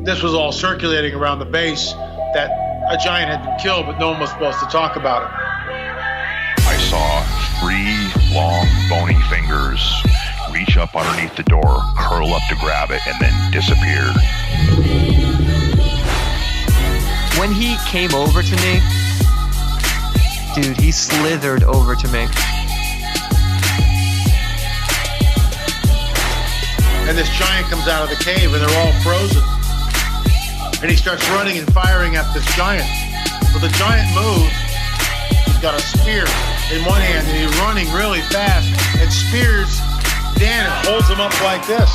this was all circulating around the base, that a giant had been killed, but no one was supposed to talk about it. I saw 3 long, bony fingers reach up underneath the door, curl up to grab it, and then disappear. When he came over to me, dude, he slithered over to me. And this giant comes out of the cave, and they're all frozen. And he starts running and firing at this giant. Well, the giant moves. He's got a spear in one hand, and he's running really fast and spears Dan and holds him up like this.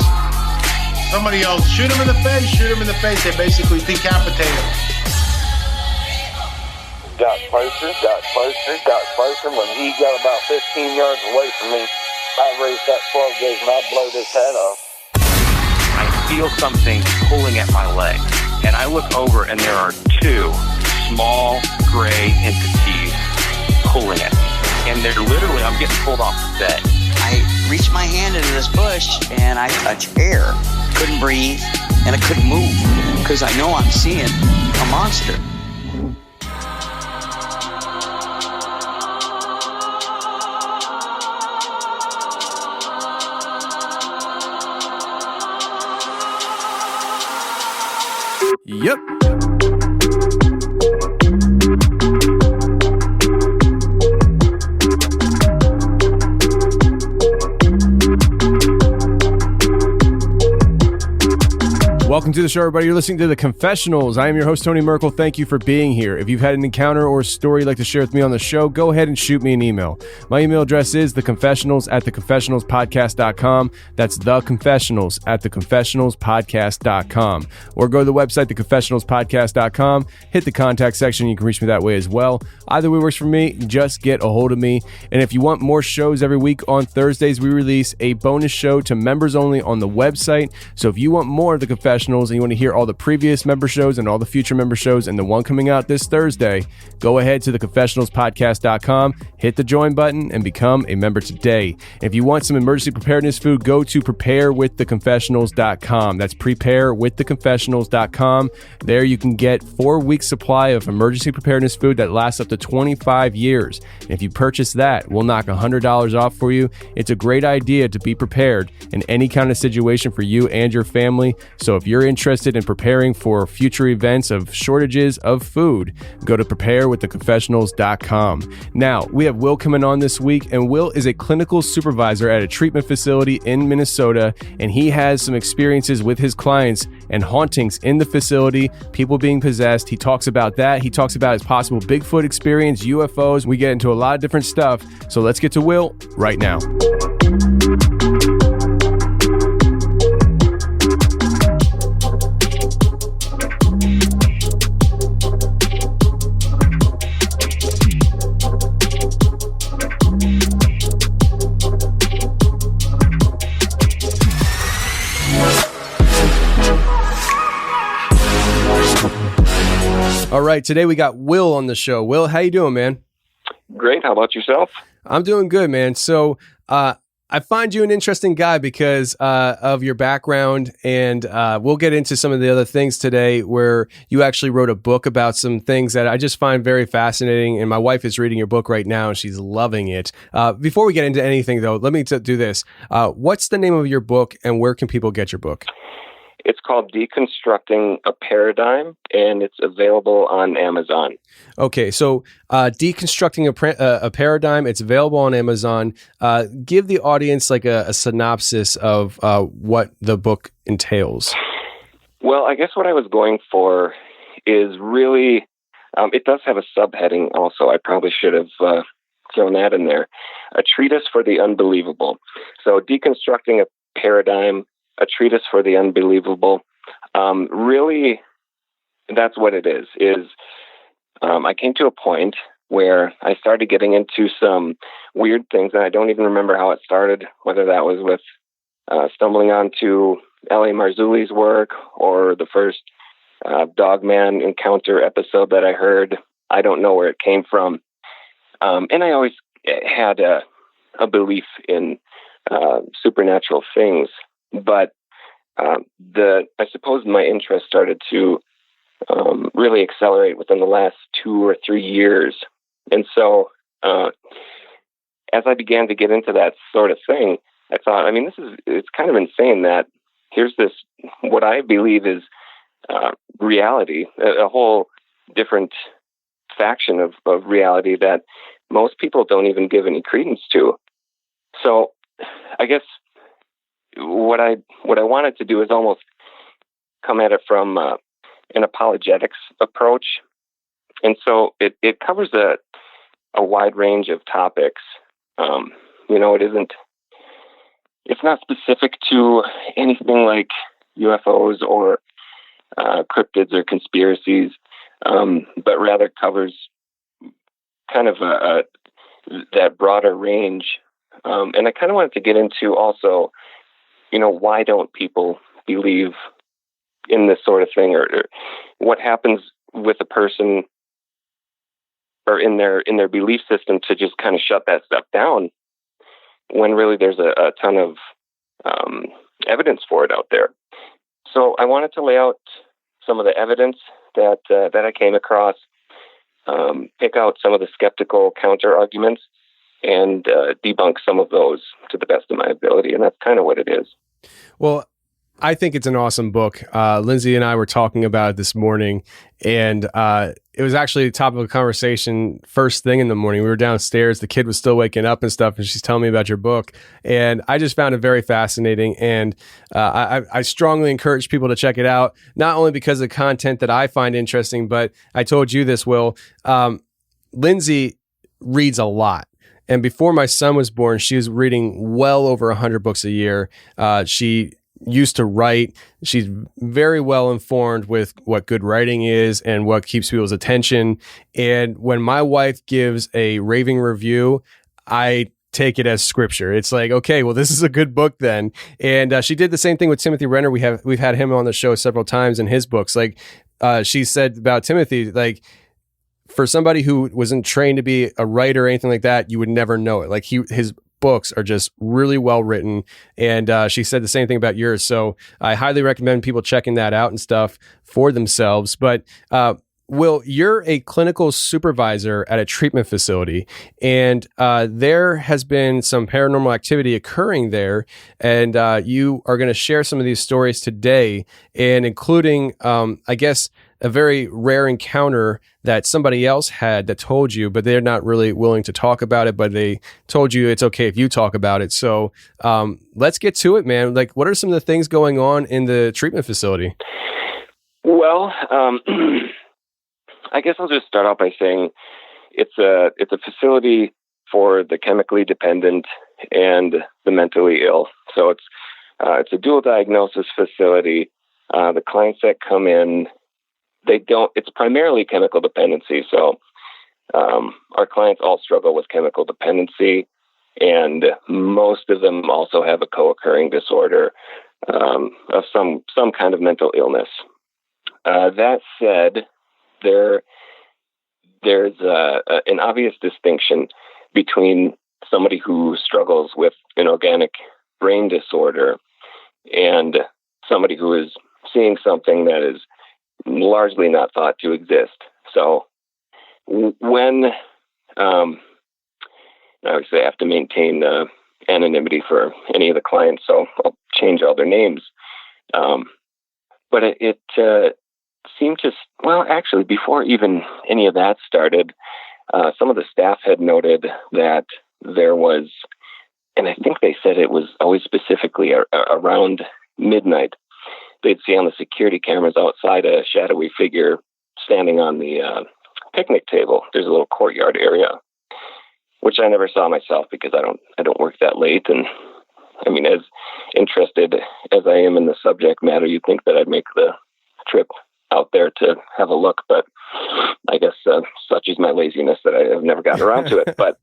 Somebody yells, shoot him in the face, shoot him in the face. They basically decapitate him. Got closer. When he got about 15 yards away from me, I raised that 12 gauge and I blowed his head off. I feel something pulling at my leg, and I look over and there are 2 small gray entities pulling at me. And they're literally, I'm getting pulled off the bed. I reached my hand into this bush and I touched air. Couldn't breathe and I couldn't move because I know I'm seeing a monster. Yep. Welcome to the show, everybody. You're listening to The Confessionals. I am your host, Tony Merkel. Thank you for being here. If you've had an encounter or a story you'd like to share with me on the show, go ahead and shoot me an email. My email address is theconfessionals@theconfessionalspodcast.com. That's theconfessionals@theconfessionalspodcast.com. Or go to the website, theconfessionalspodcast.com. Hit the contact section. You can reach me that way as well. Either way works for me. Just get a hold of me. And if you want more shows every week, on Thursdays, we release a bonus show to members only on the website. So if you want more of The Confessionals, and you want to hear all the previous member shows and all the future member shows and the one coming out this Thursday, go ahead to theconfessionalspodcast.com, hit the join button, and become a member today. If you want some emergency preparedness food, go to preparewiththeconfessionals.com. That's preparewiththeconfessionals.com. There you can get 4 weeks supply of emergency preparedness food that lasts up to 25 years. And if you purchase that, we'll knock $100 off for you. It's a great idea to be prepared in any kind of situation for you and your family. So if you're interested in preparing for future events of shortages of food, go to preparewiththeconfessionals.com. Now, we have Will coming on this week, and Will is a clinical supervisor at a treatment facility in Minnesota, and he has some experiences with his clients and hauntings in the facility, people being possessed. He talks about that. He talks about his possible Bigfoot experience, UFOs. We get into a lot of different stuff. So let's get to Will right now. All right, today we got Will on the show. Will, how you doing, man? Great. How about yourself? I'm doing good, man. So I find you an interesting guy because of your background, and we'll get into some of the other things today where you actually wrote a book about some things that I just find very fascinating, and my wife is reading your book right now, and she's loving it. Before we get into anything, though, let me do this. What's the name of your book, and where can people get your book? It's called Deconstructing a Paradigm, and it's available on Amazon. Okay, so Deconstructing a Paradigm, it's available on Amazon. Give the audience like a synopsis of what the book entails. Well, I guess what I was going for is really, it does have a subheading also. I probably should have thrown that in there. A Treatise for the Unbelievable. So Deconstructing a Paradigm, a treatise for the unbelievable. Really, that's what it is I came to a point where I started getting into some weird things, and I don't even remember how it started, whether that was with stumbling onto L.A. Marzulli's work or the first Dogman Encounter episode that I heard. I don't know where it came from. And I always had a belief in supernatural things. But I suppose my interest started to really accelerate within the last 2 or 3 years. And so as I began to get into that sort of thing, I thought, I mean, it's kind of insane that here's this, what I believe is reality, a whole different faction of reality that most people don't even give any credence to. So I guess what I wanted to do is almost come at it from an apologetics approach. And so it covers a wide range of topics. It's not specific to anything like UFOs or cryptids or conspiracies, but rather covers kind of that broader range. And I kind of wanted to get into also, why don't people believe in this sort of thing, or what happens with a person or in their belief system to just kind of shut that stuff down when really there's a ton of evidence for it out there. So I wanted to lay out some of the evidence that I came across, pick out some of the skeptical counter arguments, and debunk some of those to the best of my ability. And that's kind of what it is. Well, I think it's an awesome book. Lindsay and I were talking about it this morning, and it was actually the top of a conversation first thing in the morning. We were downstairs. The kid was still waking up and stuff, and she's telling me about your book. And I just found it very fascinating. And I strongly encourage people to check it out, not only because of the content that I find interesting, but I told you this, Will. Lindsay reads a lot. And before my son was born, she was reading well over 100 books a year. She used to write. She's very well informed with what good writing is and what keeps people's attention. And when my wife gives a raving review, I take it as scripture. It's like, okay, well, this is a good book then. And she did the same thing with Timothy Renner. We've had him on the show several times in his books. Like she said about Timothy, like, for somebody who wasn't trained to be a writer or anything like that, you would never know it. Like his books are just really well written. And she said the same thing about yours. So I highly recommend people checking that out and stuff for themselves. But Will, you're a clinical supervisor at a treatment facility, and there has been some paranormal activity occurring there. And you are going to share some of these stories today, and including, I guess, a very rare encounter that somebody else had that told you, but they're not really willing to talk about it, but they told you it's okay if you talk about it. So let's get to it, man. Like, what are some of the things going on in the treatment facility? Well, I guess I'll just start out by saying it's a facility for the chemically dependent and the mentally ill. So it's a dual diagnosis facility. The clients that come in, it's primarily chemical dependency. So our clients all struggle with chemical dependency, and most of them also have a co-occurring disorder of some kind of mental illness. That said, there's an obvious distinction between somebody who struggles with an organic brain disorder and somebody who is seeing something that is largely not thought to exist. So when obviously I have to maintain anonymity for any of the clients, so I'll change all their names. But it seemed to, well, actually, before even any of that started, some of the staff had noted that there was, and I think they said it was always specifically around midnight, they'd see on the security cameras outside a shadowy figure standing on the picnic table. There's a little courtyard area, which I never saw myself because I don't work that late. And I mean, as interested as I am in the subject matter, you'd think that I'd make the trip out there to have a look, but I guess such is my laziness that I have never gotten around to it. But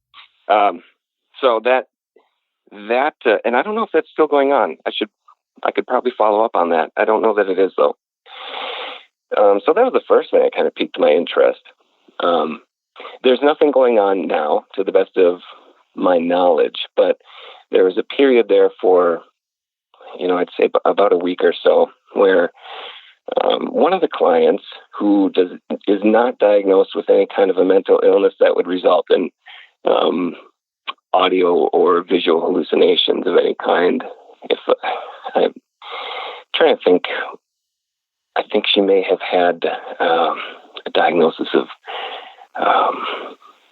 so that and I don't know if that's still going on. I could probably follow up on that. I don't know that it is, though. So that was the first thing that kind of piqued my interest. There's nothing going on now, to the best of my knowledge, but there was a period there for, I'd say about a week or so, where one of the clients who is not diagnosed with any kind of a mental illness that would result in audio or visual hallucinations of any kind. If I'm trying to think, I think she may have had a diagnosis of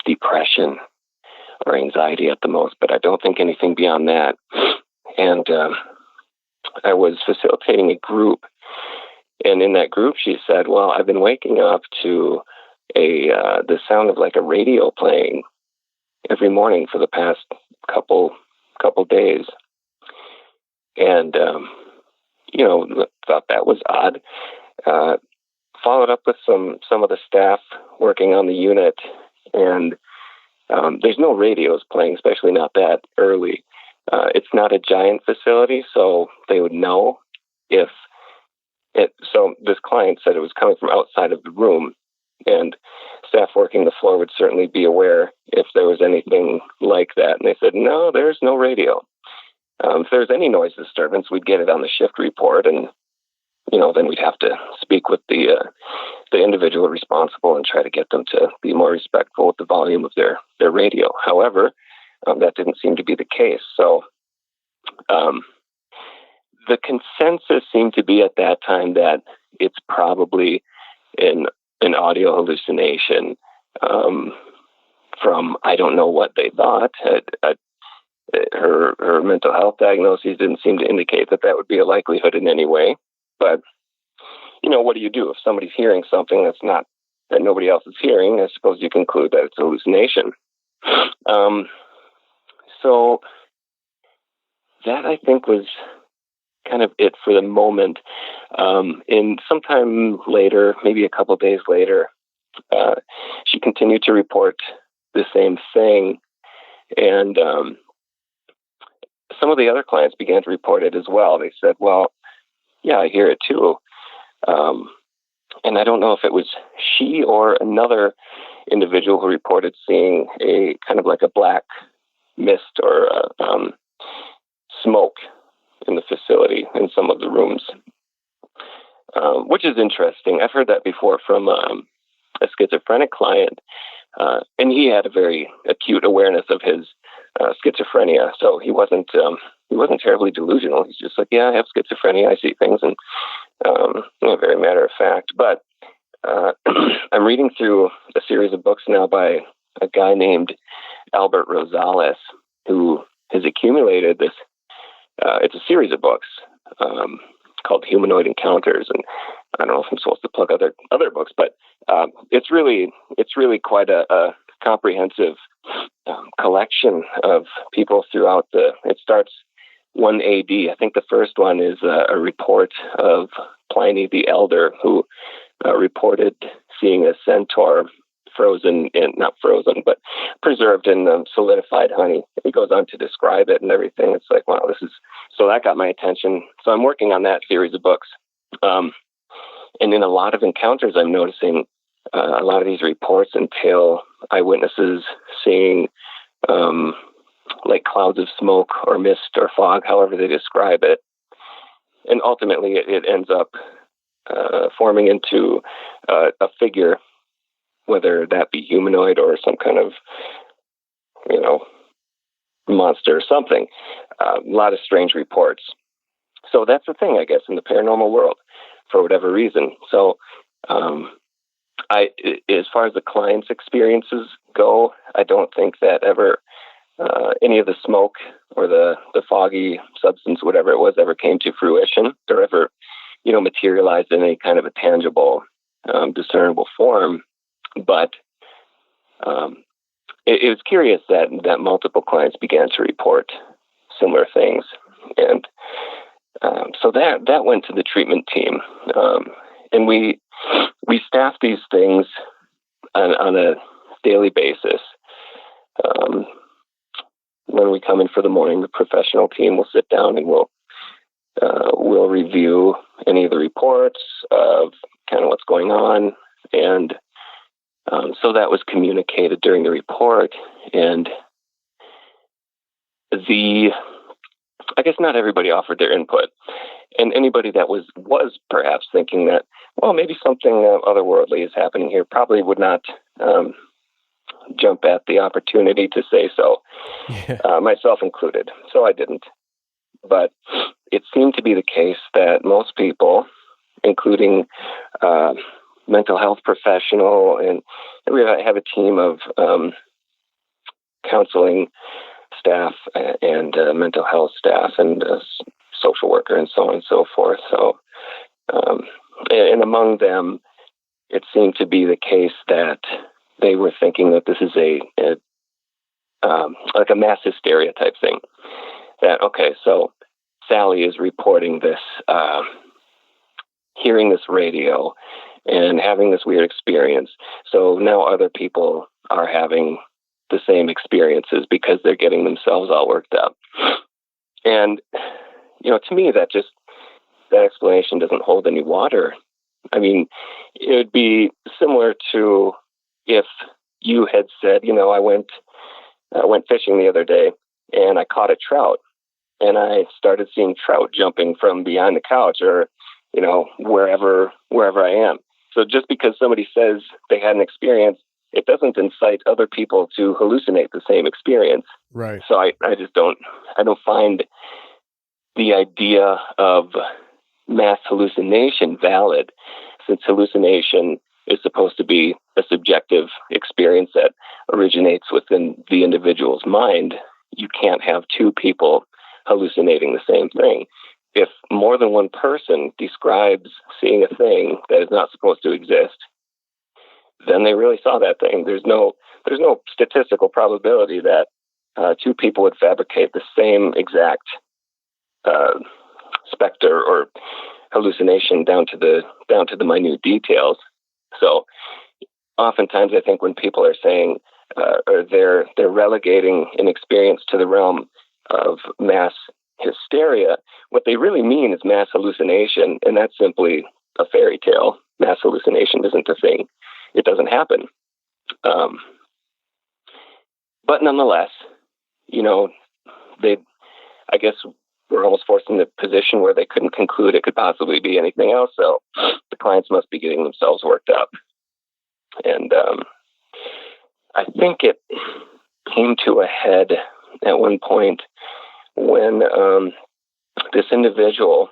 depression or anxiety at the most, but I don't think anything beyond that. And I was facilitating a group, and in that group, she said, "Well, I've been waking up to the sound of like a radio playing every morning for the past couple days," and thought that was odd. Followed up with some of the staff working on the unit, and there's no radios playing, especially not that early. It's not a giant facility, so they would know if it. So this client said it was coming from outside of the room, and staff working the floor would certainly be aware if there was anything like that. And they said, no, there's no radio. If there's any noise disturbance, we'd get it on the shift report, and then we'd have to speak with the individual responsible and try to get them to be more respectful with the volume of their radio. However, that didn't seem to be the case. So the consensus seemed to be at that time that it's probably an audio hallucination from, I don't know what they thought. Her mental health diagnoses didn't seem to indicate that would be a likelihood in any way. But, what do you do if somebody's hearing something that nobody else is hearing? I suppose you conclude that it's a hallucination. So that, I think, was kind of it for the moment. And sometime later, maybe a couple of days later, she continued to report the same thing. And some of the other clients began to report it as well. They said, well, yeah, I hear it too. And I don't know if it was she or another individual who reported seeing a kind of like a black mist or smoke in the facility in some of the rooms, which is interesting. I've heard that before from a schizophrenic client, and he had a very acute awareness of his schizophrenia. So he wasn't terribly delusional. He's just like, yeah, I have schizophrenia. I see things, and very matter of fact. But I'm reading through a series of books now by a guy named Albert Rosales, who has accumulated this. It's a series of books called Humanoid Encounters, and I don't know if I'm supposed to plug other books, but it's really quite a comprehensive collection of people throughout it starts 1 AD. I think the first one is a report of Pliny the Elder, who reported seeing a centaur not frozen, but preserved in solidified honey. He goes on to describe it and everything. It's like, wow, so that got my attention. So I'm working on that series of books. And in a lot of encounters, I'm noticing a lot of these reports entail eyewitnesses seeing like clouds of smoke or mist or fog, however they describe it. And ultimately it ends up forming into a figure, whether that be humanoid or some kind of, monster or something. A lot of strange reports. So that's the thing, I guess, in the paranormal world, for whatever reason. So as far as the client's experiences go, I don't think that ever any of the smoke or the foggy substance, whatever it was, ever came to fruition or ever, materialized in any kind of a tangible, discernible form. But it was curious that multiple clients began to report similar things. And so that went to the treatment team. And we staff these things on a daily basis. When we come in for the morning, the professional team will sit down and we'll review any of the reports of kind of what's going on. And so that was communicated during the report. And the I guess not everybody offered their input. And anybody that was perhaps thinking that, well, maybe something otherworldly is happening here, probably would not jump at the opportunity to say so, myself included. So I didn't. But it seemed to be the case that most people, including mental health professional, and we have a team of counseling staff and mental health staff and social worker and so on and so forth. So, and among them, it seemed to be the case that they were thinking that this is like a mass hysteria type thing. That, okay, so Sally is reporting this, hearing this radio and having this weird experience. So now other people are having the same experiences because they're getting themselves all worked up. And, to me, that explanation doesn't hold any water. I mean, it would be similar to if you had said, I went fishing the other day and I caught a trout and I started seeing trout jumping from behind the couch or, wherever I am. So just because somebody says they had an experience, it doesn't incite other people to hallucinate the same experience. Right. So I don't find the idea of mass hallucination valid, since hallucination is supposed to be a subjective experience that originates within the individual's mind. You can't have two people hallucinating the same thing. If more than one person describes seeing a thing that is not supposed to exist, then they really saw that thing. There's no statistical probability that two people would fabricate the same exact specter or hallucination down to the minute details. So oftentimes I think when people are saying or they're relegating an experience to the realm of mass hysteria, what they really mean is mass hallucination, and that's simply a fairy tale. Mass hallucination isn't a thing. It doesn't happen. But nonetheless, I guess we're almost forced in a position where they couldn't conclude it could possibly be anything else. So the clients must be getting themselves worked up. And I think it came to a head at one point when this individual,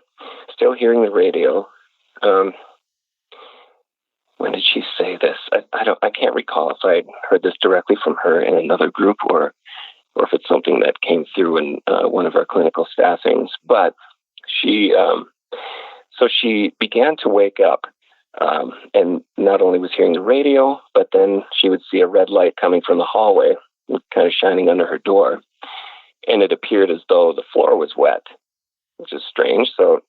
still hearing the radio, when did she say this? I can't recall if I heard this directly from her in another group or if it's something that came through in one of our clinical staffings. But she began to wake up, and not only was hearing the radio, but then she would see a red light coming from the hallway, kind of shining under her door, and it appeared as though the floor was wet, which is strange. So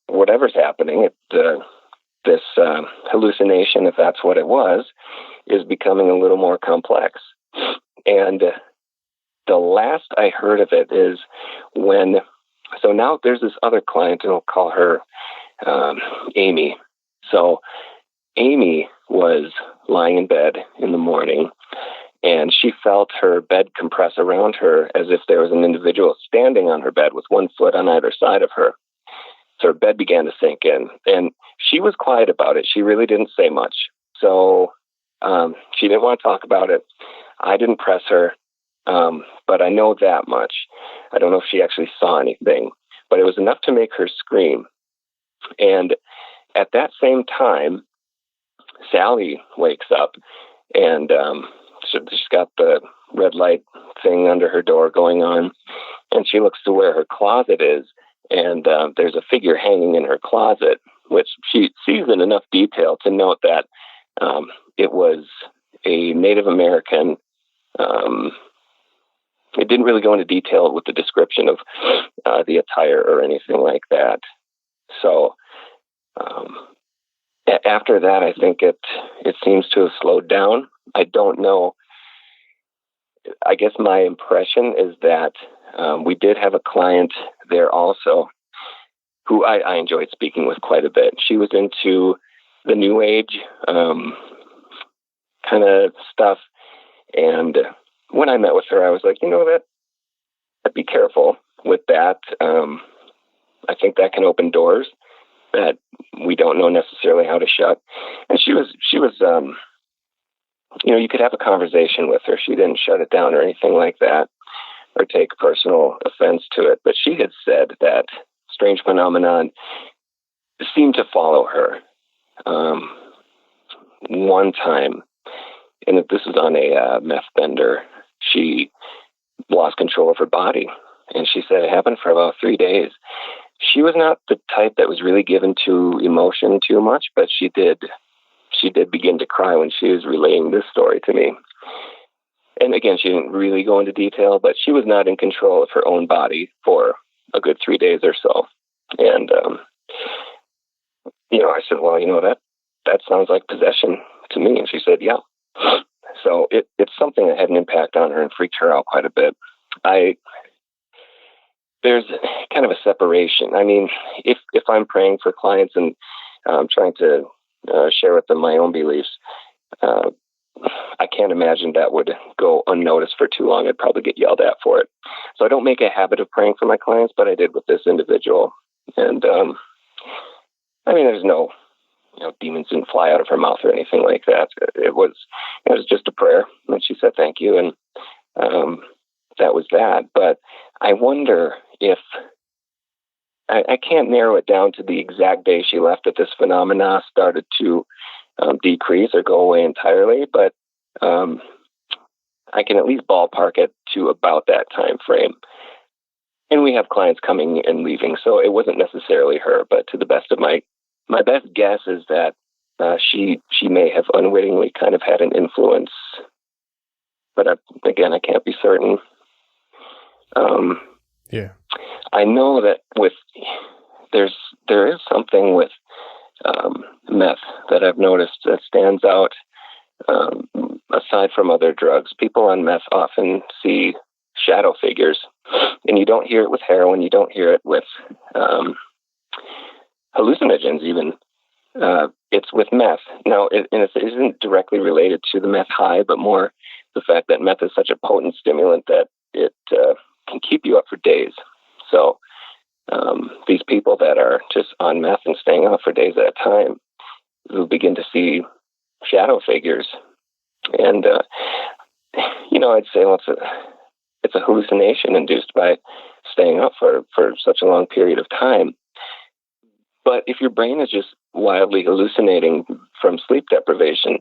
whatever's happening, this hallucination, if that's what it was, is becoming a little more complex. And the last I heard of it is so now there's this other client, and I'll call her Amy. So Amy was lying in bed in the morning, and she felt her bed compress around her as if there was an individual standing on her bed with one foot on either side of her. So her bed began to sink in, and she was quiet about it. She really didn't say much. So she didn't want to talk about it. I didn't press her, but I know that much. I don't know if she actually saw anything, but it was enough to make her scream. And at that same time, Sally wakes up, and she's got the red light thing under her door going on, and she looks to where her closet is, and there's a figure hanging in her closet, which she sees in enough detail to note that it was a Native American. It didn't really go into detail with the description of the attire or anything like that. So after that, I think it seems to have slowed down. I don't know. I guess my impression is that we did have a client there also who I enjoyed speaking with quite a bit. She was into the New Age kind of stuff. And when I met with her, I was like, that'd be careful. with that, I think that can open doors that we don't know necessarily how to shut. And she was, you could have a conversation with her. She didn't shut it down or anything like that, or take personal offense to it. But she had said that strange phenomenon seemed to follow her one time, and this was on a meth bender. She lost control of her body, and she said it happened for about 3 days. She was not the type that was really given to emotion too much, but she did begin to cry when she was relaying this story to me. And again, she didn't really go into detail, but she was not in control of her own body for a good 3 days or so. And, I said, well, that sounds like possession to me. And she said, yeah. So it's something that had an impact on her and freaked her out quite a bit. There's kind of a separation. I mean, if I'm praying for clients and trying to share with them my own beliefs, I can't imagine that would go unnoticed for too long. I'd probably get yelled at for it. So I don't make a habit of praying for my clients, but I did with this individual. And there's no, demons didn't fly out of her mouth or anything like that. It was just a prayer. And she said, thank you. And that was that. But I wonder if I can't narrow it down to the exact day she left that this phenomena started to decrease or go away entirely, but I can at least ballpark it to about that time frame. And we have clients coming and leaving, so it wasn't necessarily her, but to the best of my best guess is that she may have unwittingly kind of had an influence, but again, I can't be certain. Yeah, I know that there is something with meth that I've noticed that stands out. Aside from other drugs, people on meth often see shadow figures, and you don't hear it with heroin. You don't hear it with hallucinogens even. It's with meth. Now, it isn't directly related to the meth high, but more the fact that meth is such a potent stimulant that it can keep you up for days. So these people that are just on meth and staying out for days at a time will begin to see shadow figures. And, I'd say, well, it's a hallucination induced by staying up for such a long period of time. But if your brain is just wildly hallucinating from sleep deprivation,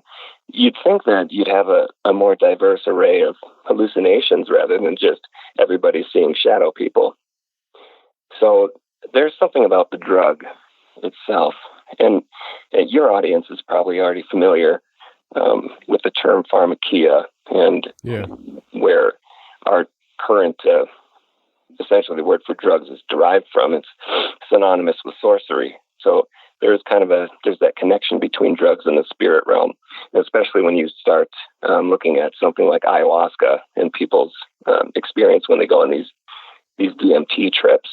you'd think that you'd have a more diverse array of hallucinations rather than just everybody seeing shadow people. So there's something about the drug itself. And your audience is probably already familiar with the term pharmakia, and where our current, essentially the word for drugs is derived from. It's synonymous with sorcery. So there's that connection between drugs and the spirit realm, especially when you start looking at something like ayahuasca and people's experience when they go on these DMT trips.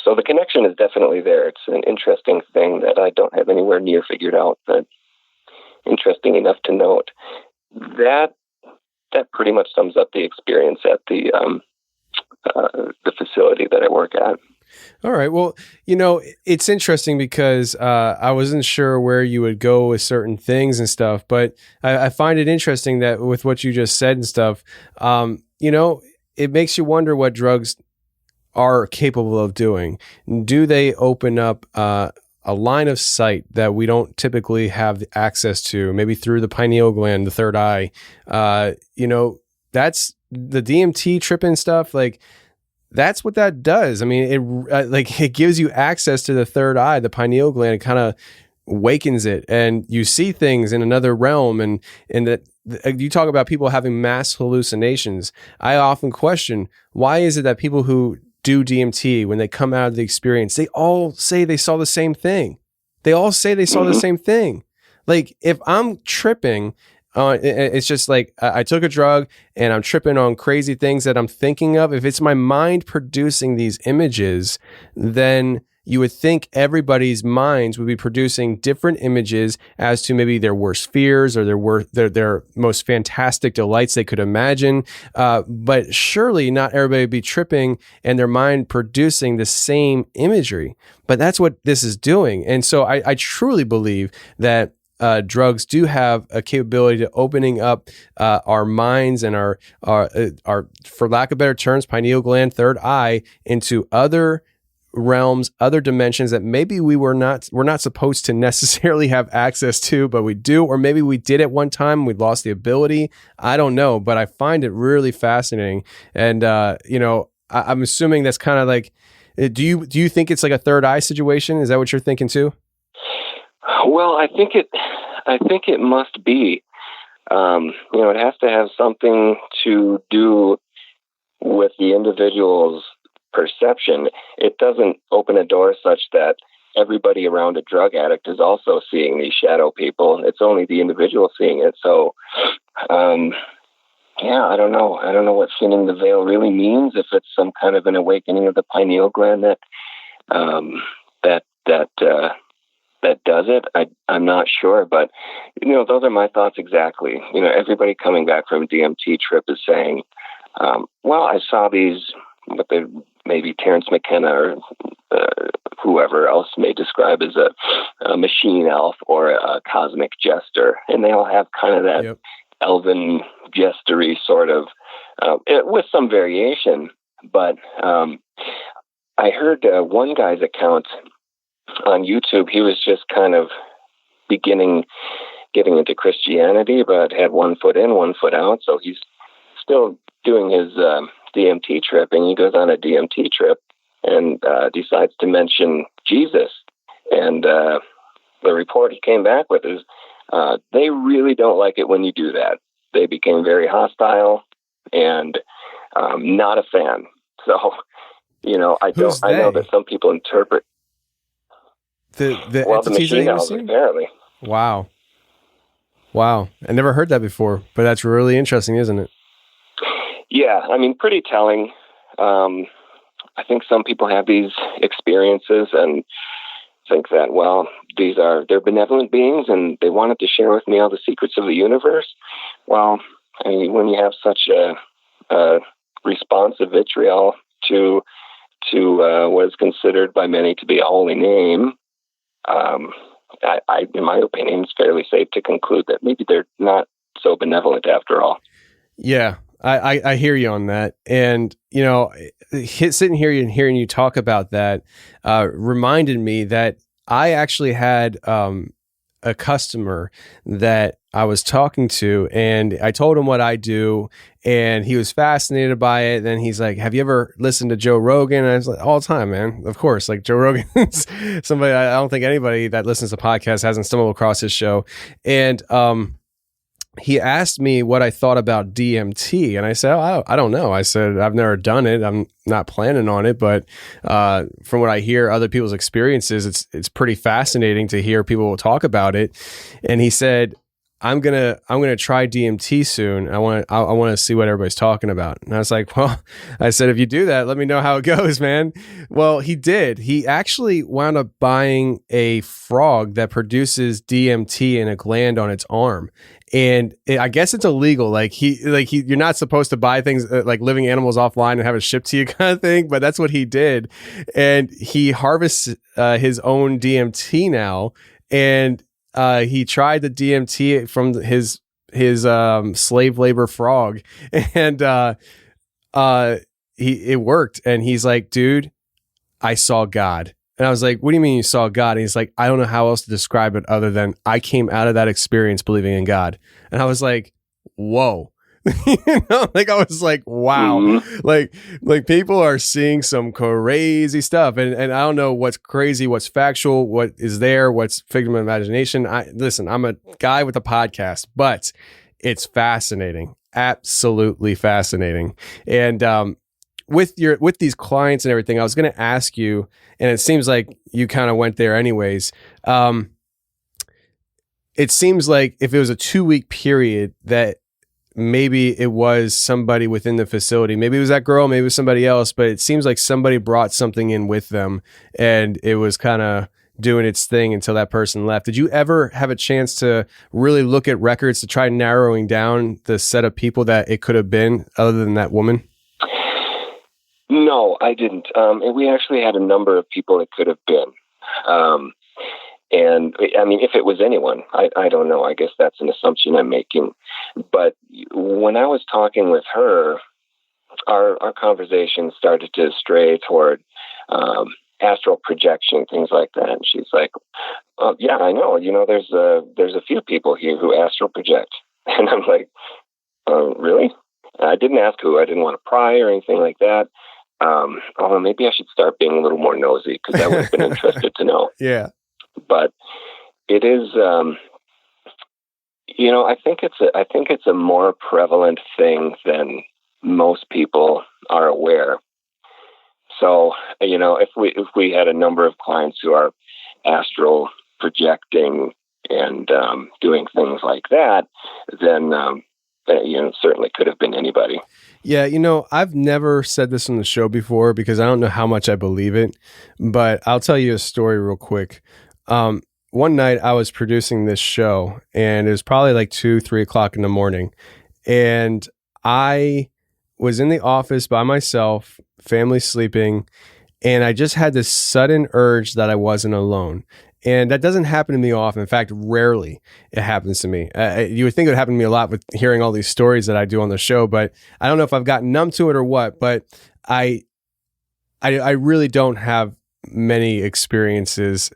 So the connection is definitely there. It's an interesting thing that I don't have anywhere near figured out, but interesting enough to note. That pretty much sums up the experience at the facility that I work at. All right. Well, it's interesting because I wasn't sure where you would go with certain things and stuff, but I find it interesting that with what you just said and stuff, it makes you wonder what drugs are capable of doing. Do they open up a line of sight that we don't typically have access to, maybe through the pineal gland, the third eye? That's the DMT tripping stuff. Like, that's what that does. I mean, it gives you access to the third eye, the pineal gland, kind of wakens it, and you see things in another realm. And that you talk about people having mass hallucinations. I often question, why is it that people who do DMT, when they come out of the experience, they all say they saw the same thing. They all say they saw the same thing. Like, if I'm tripping, it's just like I took a drug and I'm tripping on crazy things that I'm thinking of. If it's my mind producing these images, then you would think everybody's minds would be producing different images as to maybe their worst fears or their most fantastic delights they could imagine. But surely not everybody would be tripping and their mind producing the same imagery. But that's what this is doing. And so I truly believe that drugs do have a capability to opening up our minds and our, for lack of better terms, pineal gland, third eye, into other realms, other dimensions that maybe we're not supposed to necessarily have access to, but we do, or maybe we did at one time, we lost the ability. I don't know, but I find it really fascinating. And I'm assuming that's kind of like, do you think it's like a third eye situation? Is that what you're thinking too? Well, I think it must be. It has to have something to do with the individual's perception. It doesn't open a door such that everybody around a drug addict is also seeing these shadow people. It's only the individual seeing it. So, I don't know. I don't know what thinning the veil really means. If it's some kind of an awakening of the pineal gland that does it, I'm not sure. But those are my thoughts exactly. Everybody coming back from a DMT trip is saying, "Well, I saw these." What they maybe Terrence McKenna or whoever else may describe as a machine elf or a cosmic jester, and they all have kind of that elven jestery sort of, with some variation. But I heard one guy's account on YouTube. He was just kind of getting into Christianity, but had 1 foot in, 1 foot out. So he's still doing his DMT trip, and he goes on a DMT trip and decides to mention Jesus. And the report he came back with is they really don't like it when you do that. They became very hostile and not a fan. So, I know that some people interpret the machine elves, apparently. Wow. I never heard that before, but that's really interesting, isn't it? Yeah, pretty telling. I think some people have these experiences and think that, well, they're benevolent beings and they wanted to share with me all the secrets of the universe. Well, when you have such a responsive vitriol to what is considered by many to be a holy name, in my opinion, it's fairly safe to conclude that maybe they're not so benevolent after all. Yeah. I hear you on that. And, sitting here and hearing you talk about that reminded me that I actually had a customer that I was talking to, and I told him what I do, and he was fascinated by it. Then he's like, "Have you ever listened to Joe Rogan?" And I was like, "All the time, man. Of course." Like, Joe Rogan's somebody, I don't think anybody that listens to podcasts hasn't stumbled across his show. And he asked me what I thought about DMT, and I said, I don't know. I said, I've never done it. I'm not planning on it, but from what I hear other people's experiences, it's pretty fascinating to hear people talk about it. And he said, I'm gonna try DMT soon. I want to see what everybody's talking about. And I was like, well, I said, if you do that, let me know how it goes, man. Well, he did. He actually wound up buying a frog that produces DMT in a gland on its arm. And I guess it's illegal. You're not supposed to buy things like living animals offline and have it shipped to you kind of thing. But that's what he did. And he harvests his own DMT now. And he tried the DMT from his slave labor frog, and it worked. And he's like, "Dude, I saw God." And I was like, "What do you mean you saw God?" And he's like, "I don't know how else to describe it other than I came out of that experience believing in God." And I was like, "Whoa." I was like, wow, like people are seeing some crazy stuff, and I don't know what's crazy, what's factual, what is there, what's figment of imagination. Listen, I'm a guy with a podcast, but it's fascinating, absolutely fascinating. And with these clients and everything, I was going to ask you, and it seems like you kind of went there anyways. It seems like if it was a 2-week period that maybe it was somebody within the facility. Maybe it was that girl, maybe it was somebody else, but it seems like somebody brought something in with them and it was kind of doing its thing until that person left. Did you ever have a chance to really look at records to try narrowing down the set of people that it could have been other than that woman? No, I didn't. And we actually had a number of people it could have been. And I mean, if it was anyone, I don't know. I guess that's an assumption I'm making. But when I was talking with her, our conversation started to stray toward astral projection, things like that. And she's like, yeah, I know. There's a few people here who astral project. And I'm like, really? I didn't ask who. I didn't want to pry or anything like that. Although maybe I should start being a little more nosy because I would have been interested to know. Yeah. But it is, I think it's a more prevalent thing than most people are aware. So, if we had a number of clients who are astral projecting and doing things like that, then certainly could have been anybody. Yeah, I've never said this on the show before because I don't know how much I believe it, but I'll tell you a story real quick. One night I was producing this show and it was probably like 2-3 o'clock in the morning. And I was in the office by myself, family sleeping. And I just had this sudden urge that I wasn't alone. And that doesn't happen to me often. In fact, rarely it happens to me. You would think it would happen to me a lot with hearing all these stories that I do on the show, but I don't know if I've gotten numb to it or what, but I really don't have many experiences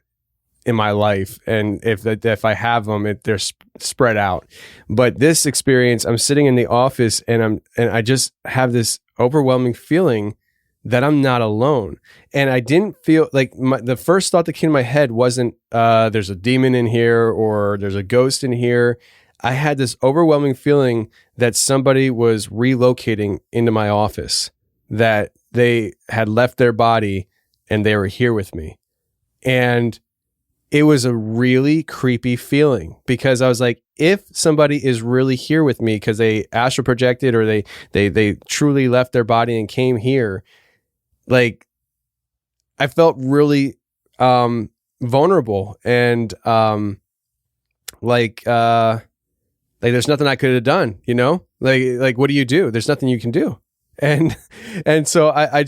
in my life, and if I have them, they're spread out. But this experience, I'm sitting in the office, and I just have this overwhelming feeling that I'm not alone. And I didn't feel like the first thought that came to my head wasn't there's a demon in here or there's a ghost in here. I had this overwhelming feeling that somebody was relocating into my office, that they had left their body and they were here with me. And it was a really creepy feeling because I was like, if somebody is really here with me because they astral projected or they truly left their body and came here, like I felt really vulnerable and like there's nothing I could have done, like what do you do? There's nothing you can do. And so I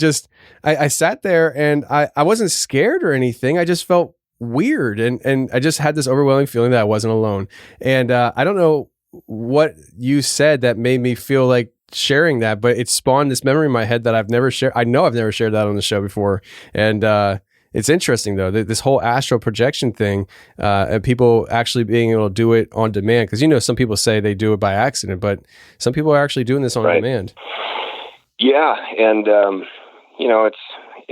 sat there and I wasn't scared or anything. I just felt weird. And I just had this overwhelming feeling that I wasn't alone. And I don't know what you said that made me feel like sharing that, but it spawned this memory in my head that I've never shared. I know I've never shared that on the show before. And it's interesting though, this whole astral projection thing, and people actually being able to do it on demand. Cause some people say they do it by accident, but some people are actually doing this on demand. Yeah. And,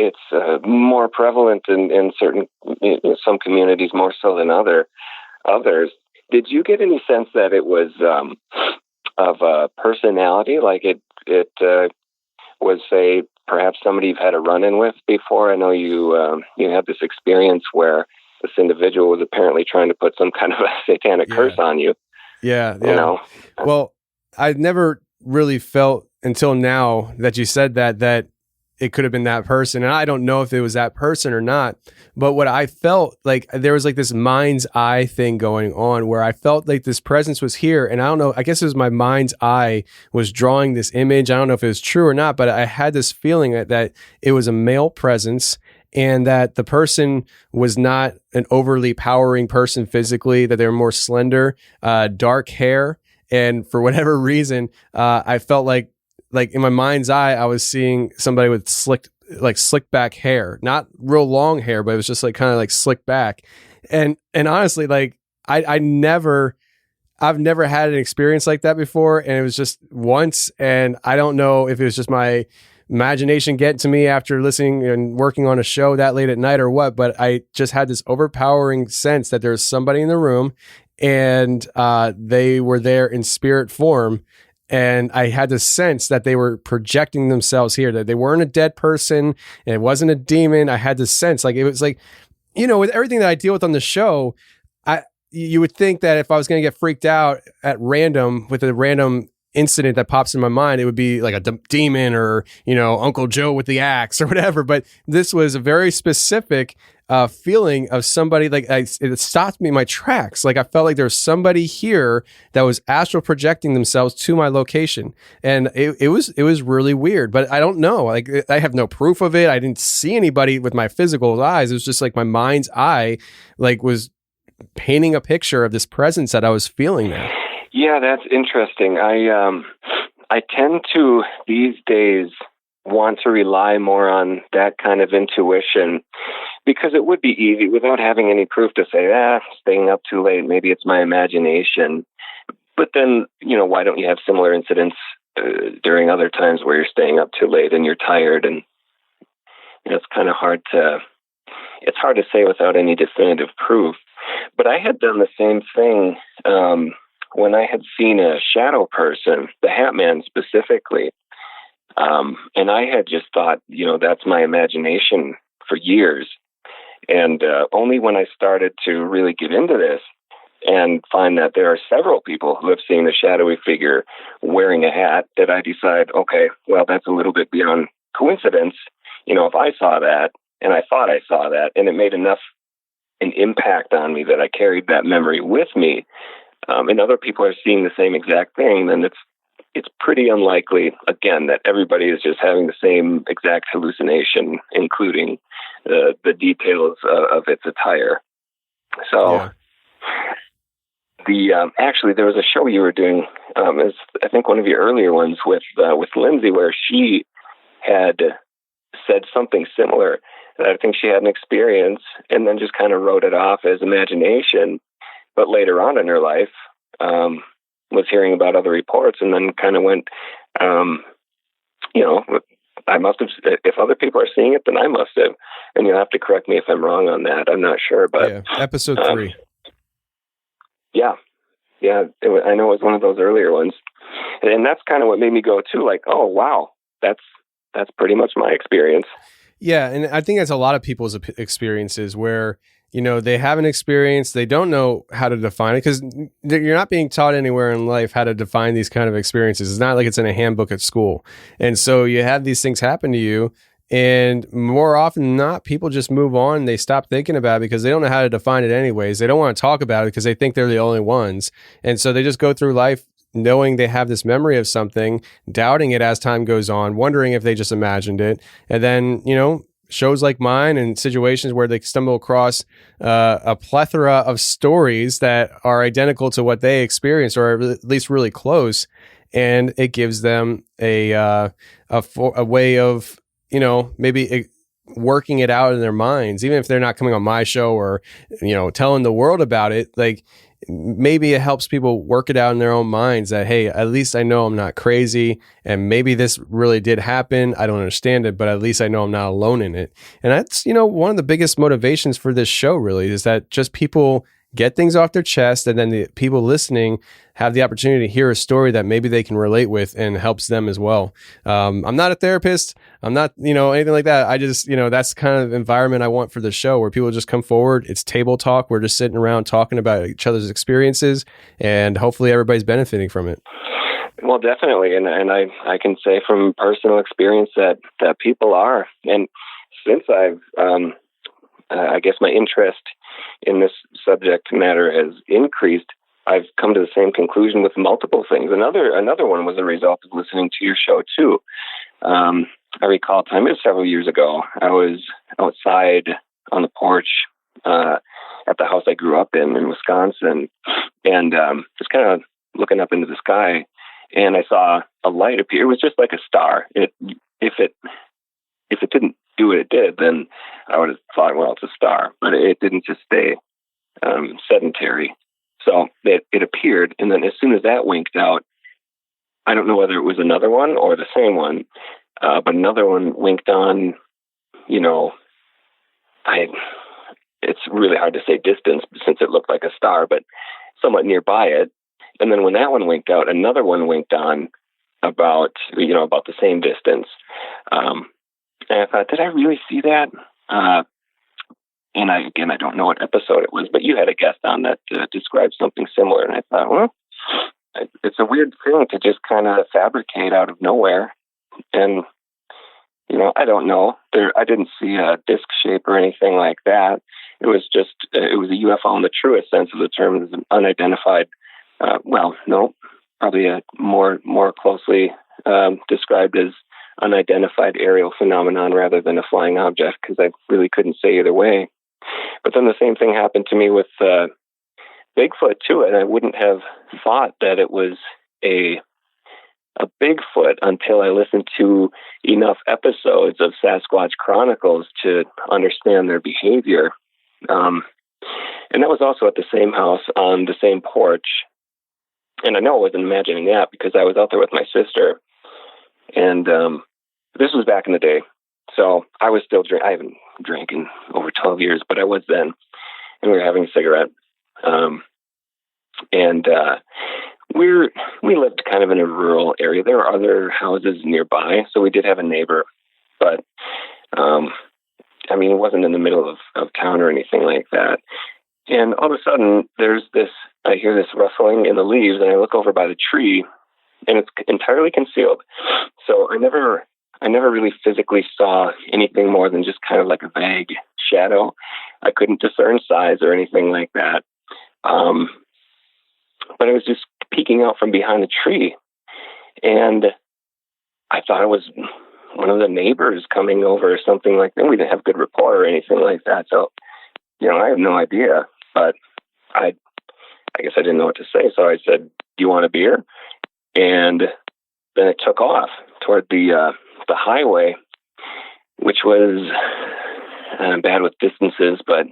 it's more prevalent in some communities more so than others. Did you get any sense that it was of a personality, like it was, say, perhaps somebody you've had a run-in with before? I know you had this experience where this individual was apparently trying to put some kind of a satanic curse on you. Yeah. Well, I never really felt until now that you said that it could have been that person. And I don't know if it was that person or not, but what I felt like there was like this mind's eye thing going on where I felt like this presence was here. And I don't know, I guess it was my mind's eye was drawing this image. I don't know if it was true or not, but I had this feeling that it was a male presence and that the person was not an overly powering person physically, that they were more slender, dark hair. And for whatever reason, I felt like in my mind's eye, I was seeing somebody with slick back hair, not real long hair, but it was just like kind of like slick back. And honestly, like I've never had an experience like that before. And it was just once. And I don't know if it was just my imagination getting to me after listening and working on a show that late at night or what, but I just had this overpowering sense that there was somebody in the room and they were there in spirit form. And I had this sense that they were projecting themselves here, that they weren't a dead person and it wasn't a demon. I had this sense, like it was like, with everything that I deal with on the show, you would think that if I was going to get freaked out at random with a random incident that pops in my mind, it would be like a demon or, Uncle Joe with the axe or whatever. But this was a very specific feeling of somebody, like it stopped me in my tracks. Like I felt like there was somebody here that was astral projecting themselves to my location. And it was really weird, but I don't know. Like I have no proof of it. I didn't see anybody with my physical eyes. It was just like my mind's eye, like was painting a picture of this presence that I was feeling there. Yeah, that's interesting. I tend to these days want to rely more on that kind of intuition, because it would be easy without having any proof to say, staying up too late, maybe it's my imagination. But then, why don't you have similar incidents during other times where you're staying up too late and you're tired? And it's kind of hard to say without any definitive proof. But I had done the same thing when I had seen a shadow person, the Hat Man specifically. And I had just thought, that's my imagination for years. And only when I started to really get into this and find that there are several people who have seen a shadowy figure wearing a hat did I decide, okay, well, that's a little bit beyond coincidence. If I saw that and I thought I saw that and it made enough an impact on me that I carried that memory with me, and other people are seeing the same exact thing, then it's pretty unlikely, again, that everybody is just having the same exact hallucination, including the details of its attire. So, actually, there was a show you were doing, I think one of your earlier ones with Lindsay, where she had said something similar. That I think she had an experience and then just kind of wrote it off as imagination. But later on in her life, was hearing about other reports and then kind of went, I must have, if other people are seeing it, then I must have. And you'll have to correct me if I'm wrong on that. I'm not sure, but episode 3. Yeah. I know it was one of those earlier ones. And that's kind of what made me go too, like, oh, wow, that's pretty much my experience. Yeah. And I think that's a lot of people's experiences where, they have an experience, they don't know how to define it, because you're not being taught anywhere in life how to define these kind of experiences. It's not like it's in a handbook at school. And so you have these things happen to you, and more often than not, people just move on. They stop thinking about it because they don't know how to define it anyways. They don't want to talk about it because they think they're the only ones. And so they just go through life knowing they have this memory of something, doubting it as time goes on, wondering if they just imagined it. And then, shows like mine and situations where they stumble across a plethora of stories that are identical to what they experienced, or at least really close. And it gives them a way of, maybe working it out in their minds, even if they're not coming on my show or, telling the world about it. Like, maybe it helps people work it out in their own minds that, hey, at least I know I'm not crazy, and maybe this really did happen. I don't understand it, but at least I know I'm not alone in it. And that's, one of the biggest motivations for this show really is that just people get things off their chest, and then the people listening have the opportunity to hear a story that maybe they can relate with and helps them as well. I'm not a therapist. I'm not, anything like that. I just, that's the kind of environment I want for the show, where people just come forward. It's table talk. We're just sitting around talking about each other's experiences, and hopefully everybody's benefiting from it. Well, definitely. And I can say from personal experience that people are. And since I've, I guess my interest in this subject matter has increased, I've come to the same conclusion with multiple things. Another one was a result of listening to your show too. I recall a time, it was several years ago, I was outside on the porch at the house I grew up in Wisconsin, and just kind of looking up into the sky, and I saw a light appear. It was just like a star. If it didn't do what it did, then I would have thought, well, it's a star. But it didn't just stay sedentary. So it appeared, and then as soon as that winked out, I don't know whether it was another one or the same one, but another one winked on, it's really hard to say distance since it looked like a star, but somewhat nearby it. And then when that one winked out, another one winked on about the same distance. And I thought, did I really see that? And I don't know what episode it was, but you had a guest on that described something similar. And I thought, well, it's a weird thing to just kind of fabricate out of nowhere. And, I don't know. I didn't see a disc shape or anything like that. It was a UFO in the truest sense of the term. It was an unidentified, probably a more closely described as unidentified aerial phenomenon rather than a flying object, because I really couldn't say either way. But then the same thing happened to me with Bigfoot too, and I wouldn't have thought that it was a Bigfoot until I listened to enough episodes of Sasquatch Chronicles to understand their behavior. And that was also at the same house on the same porch. And I know I wasn't imagining that because I was out there with my sister. And this was back in the day. So I was still I haven't drank in over 12 years, but I was then. And we were having a cigarette. We lived kind of in a rural area. There were other houses nearby, so we did have a neighbor. But, it wasn't in the middle of town or anything like that. And all of a sudden, I hear this rustling in the leaves, and I look over by the tree, and it's entirely concealed. So I never really physically saw anything more than just kind of like a vague shadow. I couldn't discern size or anything like that. But it was just peeking out from behind the tree. And I thought it was one of the neighbors coming over or something like that. We didn't have good rapport or anything like that. So, I have no idea. But I guess I didn't know what to say. So I said, "Do you want a beer?" And then it took off toward the highway, which was bad with distances, but it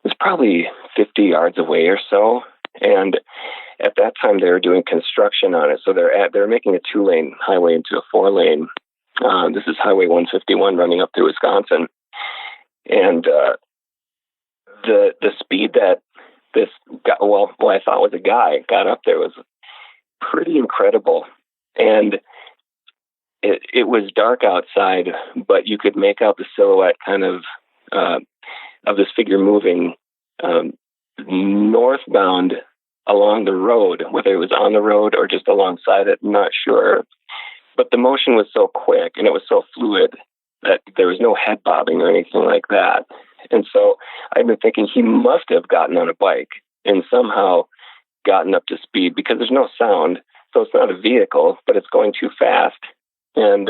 was probably 50 yards away or so. And at that time, they were doing construction on it. So they're making a 2-lane highway into a 4-lane. This is Highway 151 running up through Wisconsin. And the speed that this guy, I thought was a guy, got up there was pretty incredible. And it was dark outside, but you could make out the silhouette kind of this figure moving northbound along the road, whether it was on the road or just alongside it, I'm not sure. But the motion was so quick and it was so fluid that there was no head bobbing or anything like that. And so I've been thinking he must have gotten on a bike and somehow gotten up to speed, because there's no sound. So it's not a vehicle, but it's going too fast. And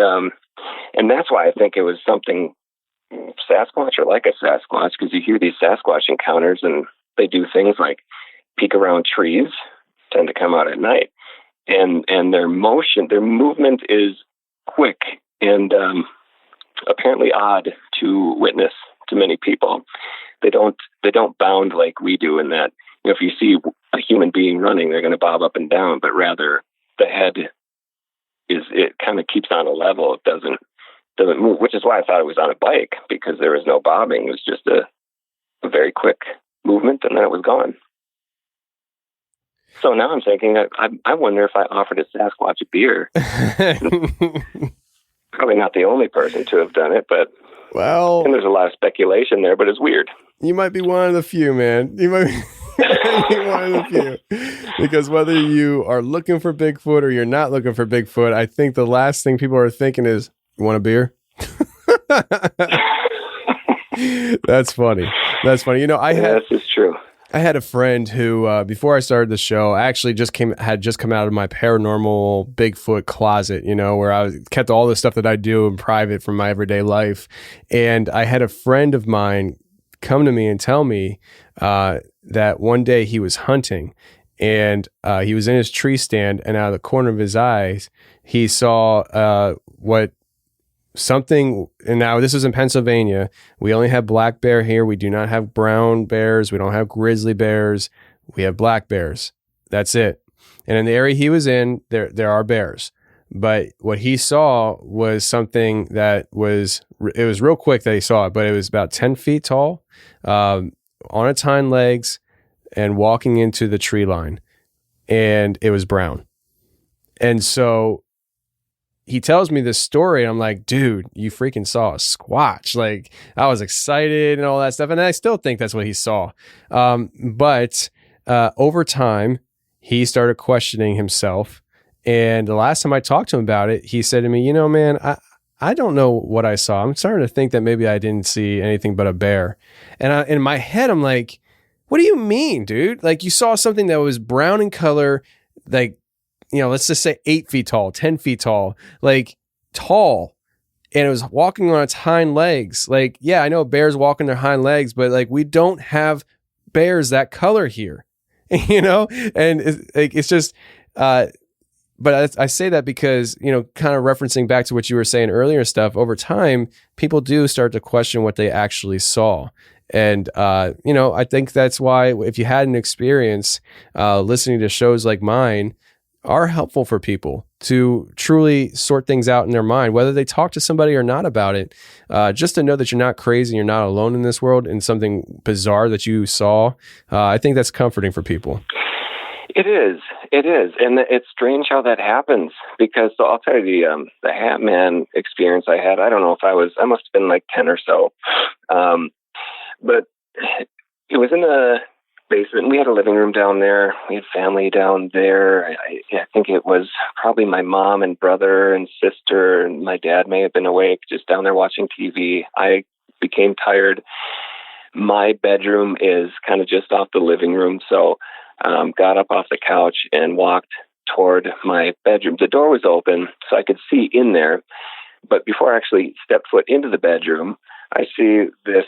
that's why I think it was something Sasquatch or like a Sasquatch, because you hear these Sasquatch encounters and they do things like peek around trees, tend to come out at night. And their movement is quick and apparently odd to witness to many people. They don't bound like we do, in that, if you see a human being running, they're going to bob up and down, but rather the head it kind of keeps on a level. It doesn't move, which is why I thought it was on a bike, because there was no bobbing. It was just a very quick movement, and then it was gone. So now I'm thinking, I wonder if I offered a Sasquatch a beer. Probably not the only person to have done it, but and there's a lot of speculation there, but it's weird. You might be one of the few, man. You might be one of the few. Because whether you are looking for Bigfoot or you're not looking for Bigfoot, I think the last thing people are thinking is, "You want a beer?" That's funny. That's funny. This is true. I had a friend who, before I started the show, actually had just come out of my paranormal Bigfoot closet, where I kept all the stuff that I do in private from my everyday life. And I had a friend of mine come to me and tell me that one day he was hunting, and he was in his tree stand, and out of the corner of his eyes, he saw something. And now this is in Pennsylvania. We only have black bear here. We do not have brown bears. We don't have grizzly bears. We have black bears. That's it. And in the area he was in, there are bears. But what he saw was something it was real quick that he saw it, but it was about 10 feet tall, on its hind legs and walking into the tree line. And it was brown. And so he tells me this story, and I'm like, "Dude, you freaking saw a Squatch." Like, I was excited and all that stuff. And I still think that's what he saw. But over time, he started questioning himself. And the last time I talked to him about it, he said to me, man, I don't know what I saw. I'm starting to think that maybe I didn't see anything but a bear. And in my head, I'm like, what do you mean, dude? Like, you saw something that was brown in color, like, let's just say 8 feet tall, 10 feet tall, like tall. And it was walking on its hind legs. Like, yeah, I know bears walk on their hind legs, but like, we don't have bears that color here, and it's just, but I say that because, kind of referencing back to what you were saying earlier stuff, over time, people do start to question what they actually saw. And, I think that's why if you had an experience, listening to shows like mine are helpful for people to truly sort things out in their mind, whether they talk to somebody or not about it, just to know that you're not crazy, you're not alone in this world, and something bizarre that you saw. I think that's comforting for people. It is. And it's strange how that happens, because I'll tell you the Hat Man experience I had, I don't know if I must have been like 10 or so. But it was in the basement. We had a living room down there. We had family down there. I think it was probably my mom and brother and sister, and my dad may have been awake, just down there watching TV. I became tired. My bedroom is kind of just off the living room, so got up off the couch and walked toward my bedroom. The door was open, so I could see in there. But before I actually stepped foot into the bedroom, I see this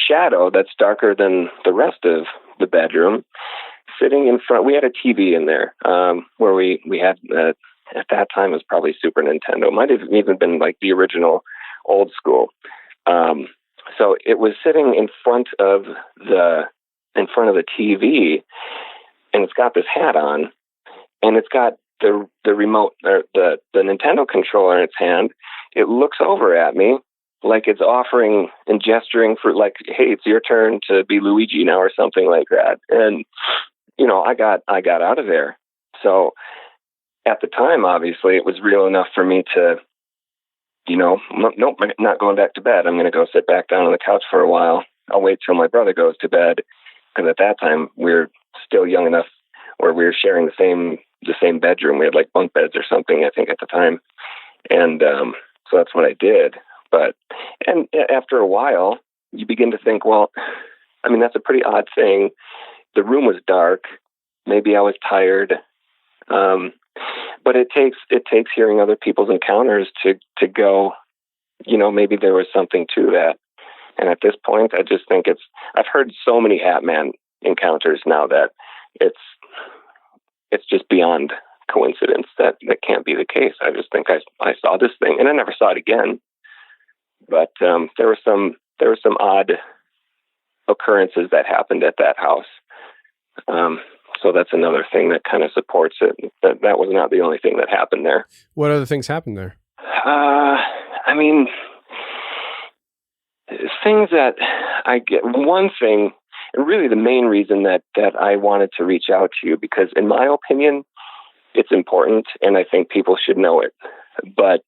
shadow that's darker than the rest of the bedroom sitting in front. We had a TV in there where we had, at that time, it was probably Super Nintendo. It might have even been like the original old school. So it was sitting in front of the TV, and it's got this hat on, and it's got the remote, or the Nintendo controller in its hand. It looks over at me like it's offering and gesturing for, like, hey, it's your turn to be Luigi now, or something like that. And I got out of there. So at the time, obviously, it was real enough for me to, nope, I'm not going back to bed. I'm going to go sit back down on the couch for a while. I'll wait till my brother goes to bed, because at that time we were still young enough where we were sharing the same bedroom. We had like bunk beds or something, I think, at the time. And so that's what I did. And after a while, you begin to think, well, I mean, that's a pretty odd thing. The room was dark. Maybe I was tired. But it takes hearing other people's encounters to go, maybe there was something to that. And at this point, I just think I've heard so many Hat Man encounters now that it's just beyond coincidence that can't be the case. I just think I saw this thing, and I never saw it again. But there were some odd occurrences that happened at that house. So that's another thing that kind of supports it. That was not the only thing that happened there. What other things happened there? I mean, things that I get. One thing, and really the main reason that I wanted to reach out to you, because in my opinion, it's important, and I think people should know it. But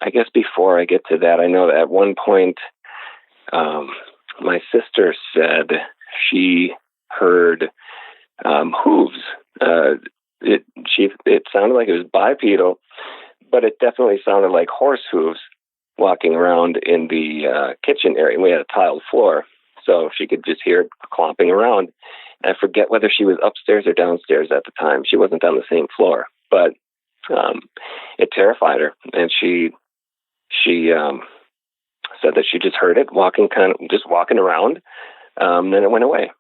I guess before I get to that, I know that at one point, my sister said she heard hooves. It sounded like it was bipedal, but it definitely sounded like horse hooves walking around in the kitchen area. We had a tiled floor, so she could just hear it clomping around. And I forget whether she was upstairs or downstairs at the time. She wasn't on the same floor, but it terrified her, and she said that she just heard it walking around. Then it went away.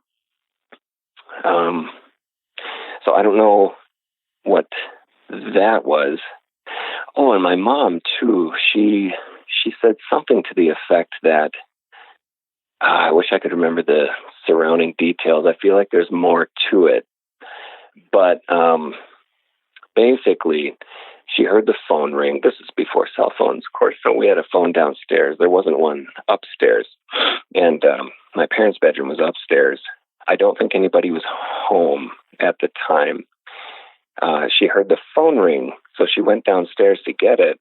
So I don't know what that was. Oh, and my mom too. She said something to the effect that I wish I could remember the surrounding details. I feel like there's more to it, but basically, she heard the phone ring. This is before cell phones, of course. So we had a phone downstairs. There wasn't one upstairs, and my parents' bedroom was upstairs. I don't think anybody was home at the time. She heard the phone ring, so she went downstairs to get it.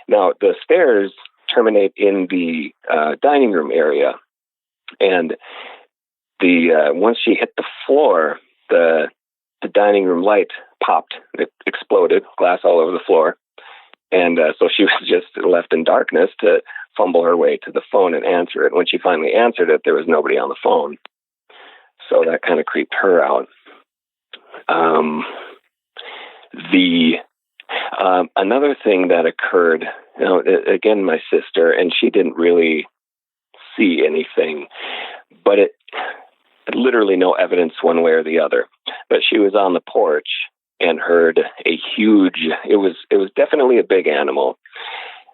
Now the stairs terminate in the dining room area, and once she hit the floor, the dining room light popped. It exploded, glass all over the floor. And so she was just left in darkness to fumble her way to the phone and answer it. When she finally answered it, there was nobody on the phone. So that kind of creeped her out. Another thing that occurred, again, my sister, and she didn't really see anything, but it literally no evidence one way or the other. But she was on the porch and heard a huge, it was definitely a big animal.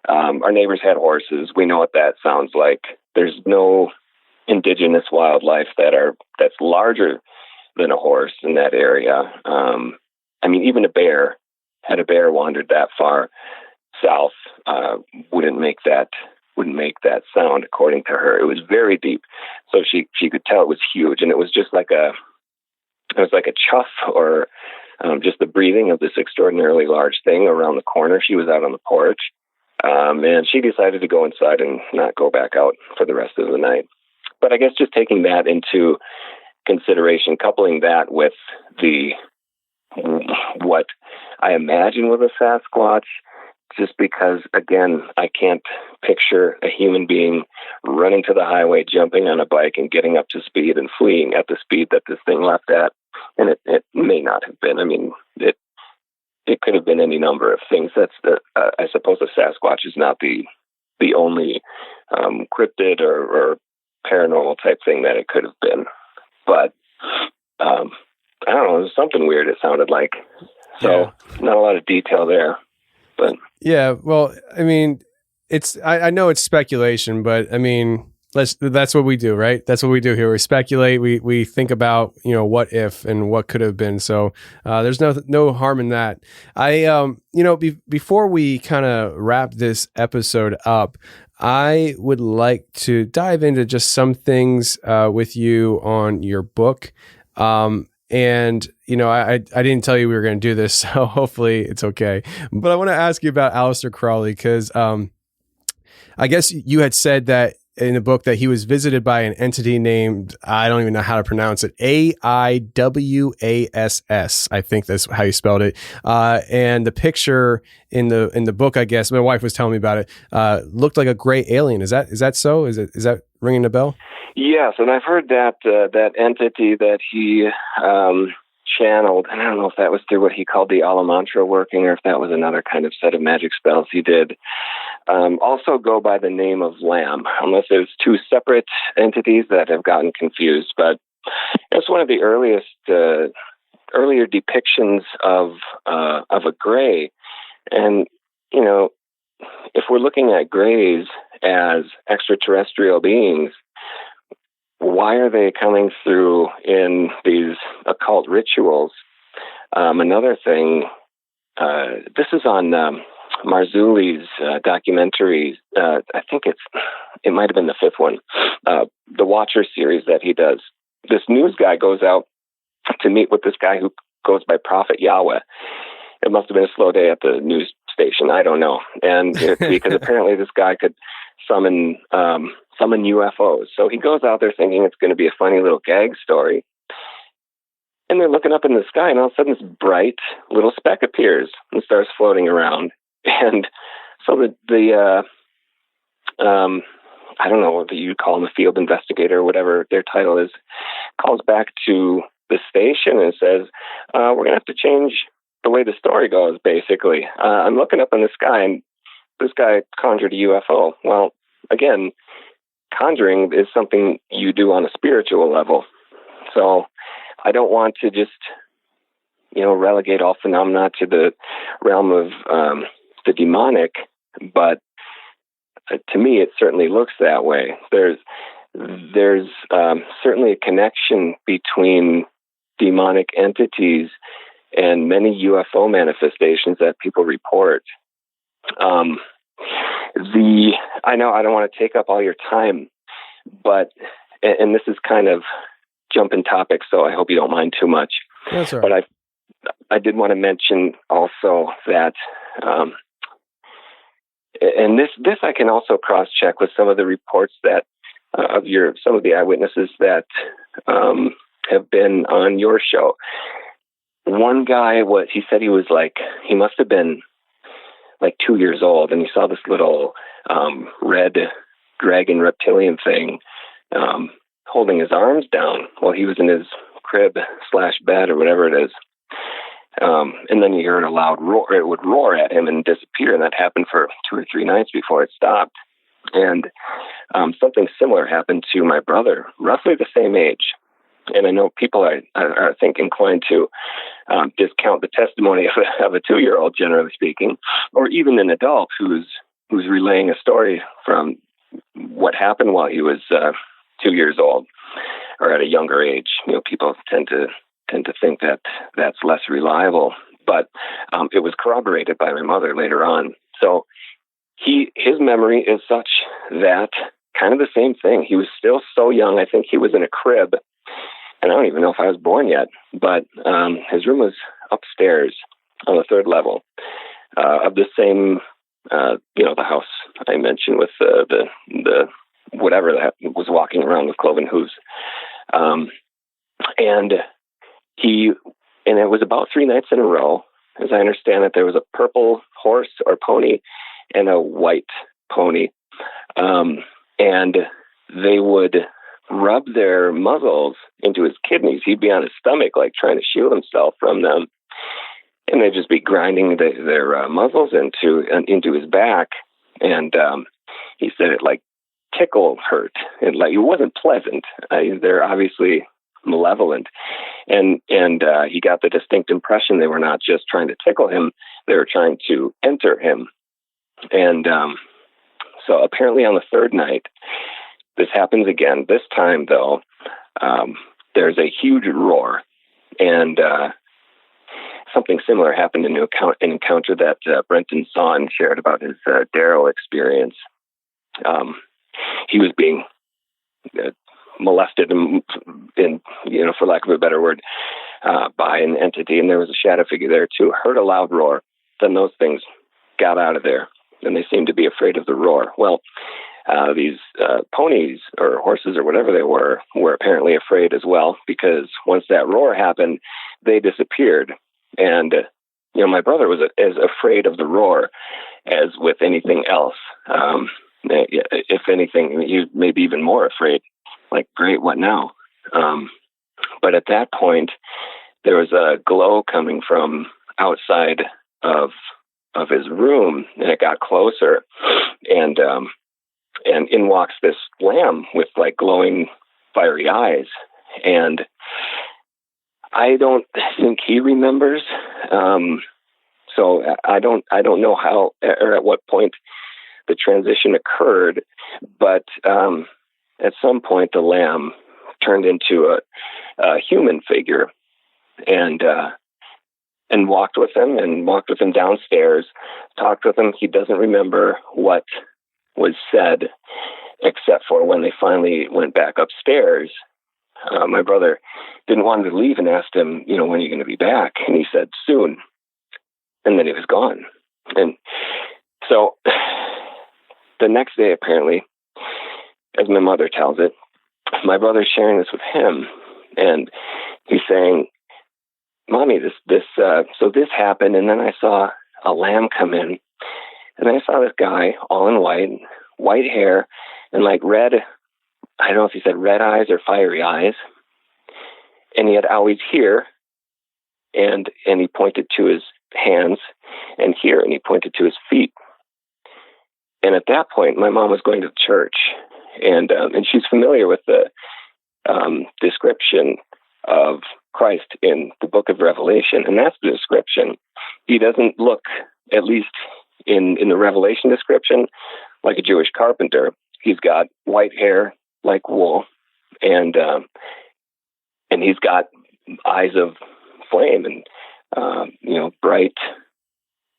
Our neighbors had horses. We know what that sounds like. There's no indigenous wildlife that's larger than a horse in that area. Even a bear, had a bear wandered that far south, wouldn't make that sound, according to her. It was very deep, so she could tell it was huge, and it was just like a chuff or just the breathing of this extraordinarily large thing around the corner. She was out on the porch, and she decided to go inside and not go back out for the rest of the night. But I guess just taking that into consideration, coupling that with what I imagine was a Sasquatch, just because, again, I can't picture a human being running to the highway, jumping on a bike, and getting up to speed and fleeing at the speed that this thing left at. And it may not have been. I mean, it could have been any number of things. I suppose a Sasquatch is not the only cryptid or paranormal type thing that it could have been. But I don't know, it was something weird it sounded like. So not a lot of detail there. But yeah, well, I mean, I know it's speculation, but I mean, that's what we do, right? That's what we do here. We speculate, we think about, what if and what could have been. So there's no harm in that. Before we kind of wrap this episode up, I would like to dive into just some things with you on your book. And, I didn't tell you we were going to do this, so hopefully it's okay. But I want to ask you about Aleister Crowley, because I guess you had said that in the book that he was visited by an entity named, I don't even know how to pronounce it, AIWASS. I think that's how you spelled it. And the picture in the book, I guess, my wife was telling me about it, looked like a gray alien. Is that so? Is that ringing a bell? Yes, and I've heard that that entity that he channeled, and I don't know if that was through what he called the Alamantra working, or if that was another kind of set of magic spells he did, also go by the name of Lamb, unless there's two separate entities that have gotten confused. But it's one of the earlier depictions of a gray. And, if we're looking at grays as extraterrestrial beings, why are they coming through in these occult rituals? Another thing, this is on Marzulli's documentary. I think it might have been the fifth one, the Watcher series that he does. This news guy goes out to meet with this guy who goes by Prophet Yahweh. It must have been a slow day at the news station. I don't know. And because apparently this guy could summon UFOs. So he goes out there thinking it's going to be a funny little gag story. And they're looking up in the sky, and all of a sudden this bright little speck appears and starts floating around. And so the I don't know what you call him, a field investigator or whatever their title is, calls back to the station and says, we're going to have to change the way the story goes, basically. I'm looking up in the sky, and this guy conjured a UFO. Well, again, conjuring is something you do on a spiritual level. So I don't want to just, relegate all phenomena to the realm of the demonic, but to me, it certainly looks that way. There's certainly a connection between demonic entities and many UFO manifestations that people report. I know I don't want to take up all your time, but, and this is kind of jumping topics, so I hope you don't mind too much. That's all right. But I did want to mention also that, and this I can also cross-check with some of the reports that some of the eyewitnesses that have been on your show. One guy, he said he was like, he must have been like 2 years old, and he saw this little red dragon reptilian thing holding his arms down while he was in his crib/bed or whatever it is. And then you heard a loud roar. It would roar at him and disappear, and that happened for 2 or 3 nights before it stopped. And something similar happened to my brother, roughly the same age. And I know people are I think, inclined to discount the testimony of a 2-year-old, generally speaking, or even an adult who's relaying a story from what happened while he was 2 years old or at a younger age. You know, people tend to think that that's less reliable, but it was corroborated by my mother later on. So his memory is such that kind of the same thing. He was still so young. I think he was in a crib, and I don't even know if I was born yet, but his room was upstairs on the 3rd level of the same, the house I mentioned with the whatever that was walking around with cloven hooves. And it was about 3 nights in a row. As I understand it, there was a purple horse or pony and a white pony. And they would rub their muzzles into his kidneys. He'd be on his stomach, like trying to shield himself from them. And they'd just be grinding their muzzles into his back. And he said it like tickle hurt. It wasn't pleasant. They're obviously malevolent. And he got the distinct impression they were not just trying to tickle him, they were trying to enter him. And so apparently on the 3rd night, this happens again. This time, though, there's a huge roar, and something similar happened in an encounter that Brenton saw and shared about his Darrow experience. He was being molested, in for lack of a better word, by an entity, and there was a shadow figure there too. Heard a loud roar. Then those things got out of there, and they seemed to be afraid of the roar. Well, these ponies or horses or whatever they were apparently afraid as well, because once that roar happened, they disappeared. And my brother was as afraid of the roar as with anything else. If anything, he may be even more afraid. Like, great, what now? But at that point, there was a glow coming from outside of his room, and it got closer, and in walks this lamb with like glowing, fiery eyes, and I don't think he remembers. So I don't know how or at what point the transition occurred, but at some point the lamb turned into a human figure and walked with him downstairs, talked with him. He doesn't remember what was said, except for when they finally went back upstairs. My brother didn't want to leave and asked him, when are you going to be back? And he said, soon. And then he was gone. And so the next day, apparently, as my mother tells it, my brother's sharing this with him, and he's saying, Mommy, so this happened, and then I saw a lamb come in, and I saw this guy all in white hair, and like red, I don't know if he said red eyes or fiery eyes, and he had owies here, and he pointed to his hands, and here, and he pointed to his feet. And at that point, my mom was going to church, and she's familiar with the description of Christ in the book of Revelation, and that's the description. He doesn't look, at least in the Revelation description, like a Jewish carpenter. He's got white hair like wool, and he's got eyes of flame, and bright,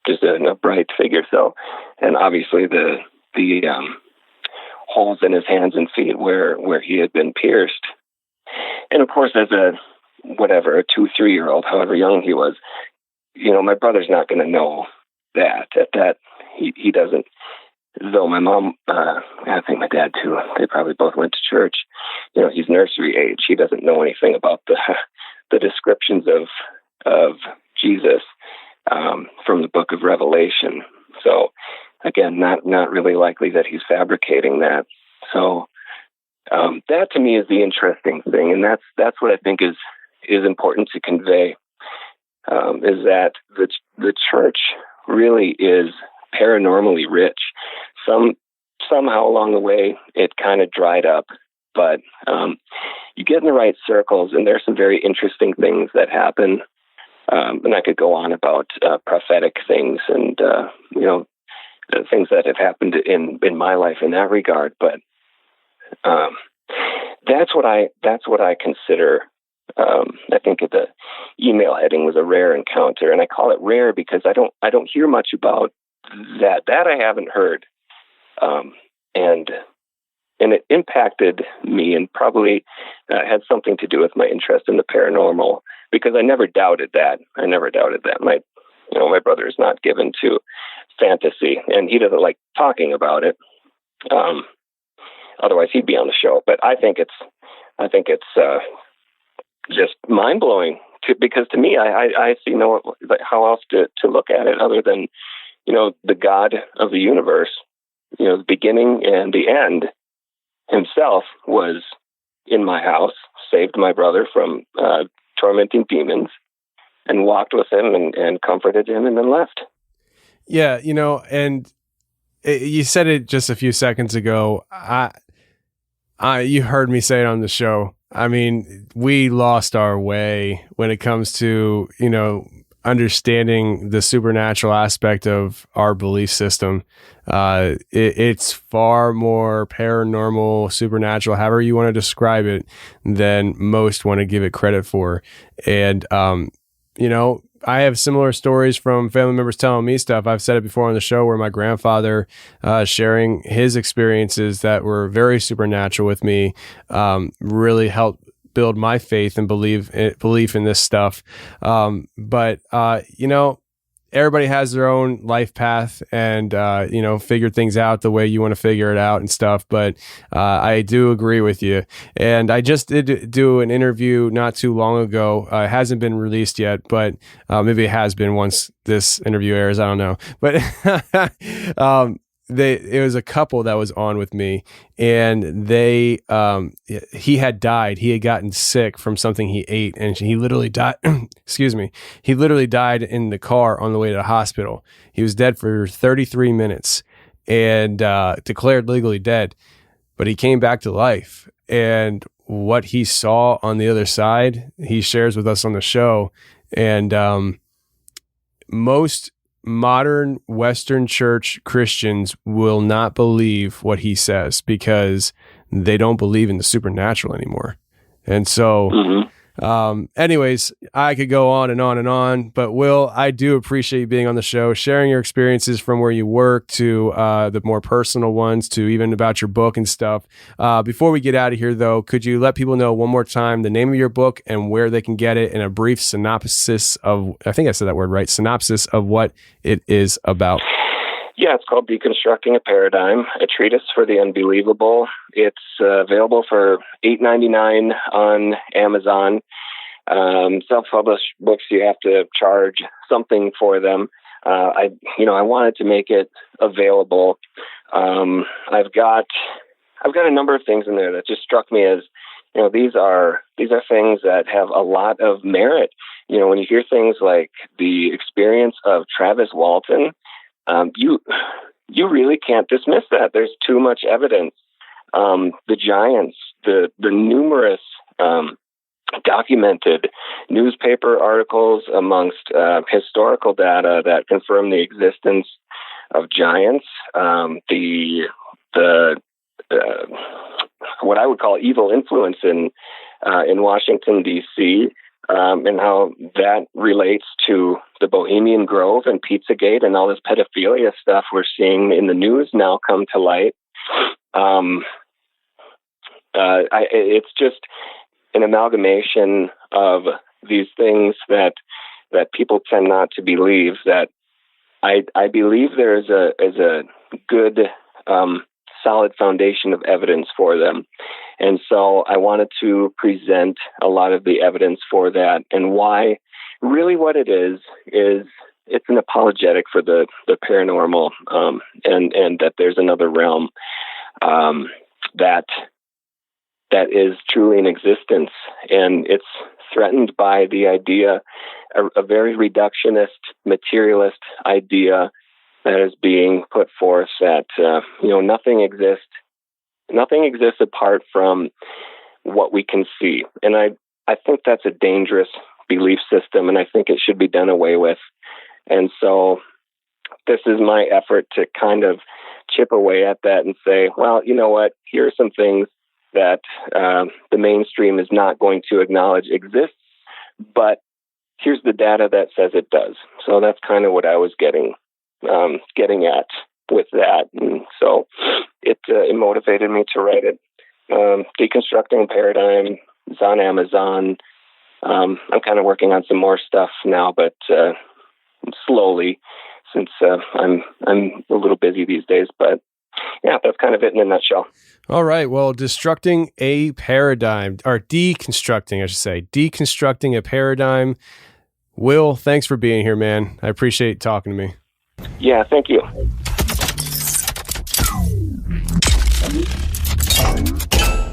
just a bright figure. So, and obviously the holes in his hands and feet where he had been pierced. And of course, as a 2-3-year-old, however young he was, my brother's not going to know that he doesn't though my mom, I think my dad too, they probably both went to church. He's nursery age. He doesn't know anything about the descriptions of Jesus from the book of Revelation. So again, not really likely that he's fabricating that. So that to me is the interesting thing, and that's what I think is important to convey, is that the church really is paranormally rich. Somehow along the way it kind of dried up, but you get in the right circles, and there's some very interesting things that happen. And I could go on about prophetic things and things that have happened in my life in that regard. But that's what I consider. I think the email heading was a rare encounter, and I call it rare because I don't hear much about that. That I haven't heard, and it impacted me, and probably had something to do with my interest in the paranormal, because I never doubted that. My brother is not given to fantasy, and he doesn't like talking about it. Otherwise, he'd be on the show. But I think it's just mind blowing, because to me, I see how else to look at it other than the God of the universe, the beginning and the end himself was in my house, saved my brother from tormenting demons, and walked with him and comforted him, and then left. Yeah, and you said it just a few seconds ago. You heard me say it on the show. I mean, we lost our way when it comes to, understanding the supernatural aspect of our belief system. It's far more paranormal, supernatural, however you want to describe it, than most want to give it credit for. And, I have similar stories from family members telling me stuff. I've said it before on the show, where my grandfather sharing his experiences that were very supernatural with me really helped build my faith and belief in this stuff. But everybody has their own life path, and figure things out the way you want to figure it out and stuff. But I do agree with you. And I just did do an interview not too long ago. It hasn't been released yet, but maybe it has been once this interview airs. I don't know. But it was a couple that was on with me, and he had died. He had gotten sick from something he ate, and he literally died. Excuse me. He literally died in the car on the way to the hospital. He was dead for 33 minutes and declared legally dead, but he came back to life. And what he saw on the other side, he shares with us on the show. And most modern Western church Christians will not believe what he says, because they don't believe in the supernatural anymore. And so, anyways, I could go on and on and on, but Will, I do appreciate you being on the show, sharing your experiences from where you work to the more personal ones, to even about your book and stuff. Before we get out of here, though, could you let people know one more time the name of your book and where they can get it, and a brief synopsis of, I think I said that word right, synopsis of what it is about? Yeah, it's called Deconstructing A Paradigm, a treatise for the unbelievable. It's available for $8.99 on Amazon. Self-published books, you have to charge something for them. I wanted to make it available. I've got a number of things in there that just struck me as, these are things that have a lot of merit. When you hear things like the experience of Travis Walton, you really can't dismiss that. There's too much evidence. The giants, the numerous documented newspaper articles amongst historical data that confirm the existence of giants, the what I would call evil influence in Washington, D.C., and how that relates to the Bohemian Grove and Pizzagate and all this pedophilia stuff we're seeing in the news now come to light. It's just an amalgamation of these things that people tend not to believe. That I believe there is a good solid foundation of evidence for them. And so I wanted to present a lot of the evidence for that, and why really what it is it's an apologetic for the paranormal, and that there's another realm that is truly in existence, and it's threatened by the idea, a very reductionist, materialist idea that is being put forth, that nothing exists apart from what we can see. And I think that's a dangerous belief system, and I think it should be done away with. And so this is my effort to kind of chip away at that and say, well, you know what, here are some things that the mainstream is not going to acknowledge exists, but here's the data that says it does. So that's kind of what I was getting at with that. And so it motivated me to write it. Deconstructing a Paradigm is on Amazon. I'm kind of working on some more stuff now, but slowly, since I'm a little busy these days. But yeah, that's kind of it in a nutshell. All right. Well, Deconstructing a Paradigm, or Deconstructing, I should say. Deconstructing a Paradigm. Will, thanks for being here, man. I appreciate talking to me. Yeah, thank you.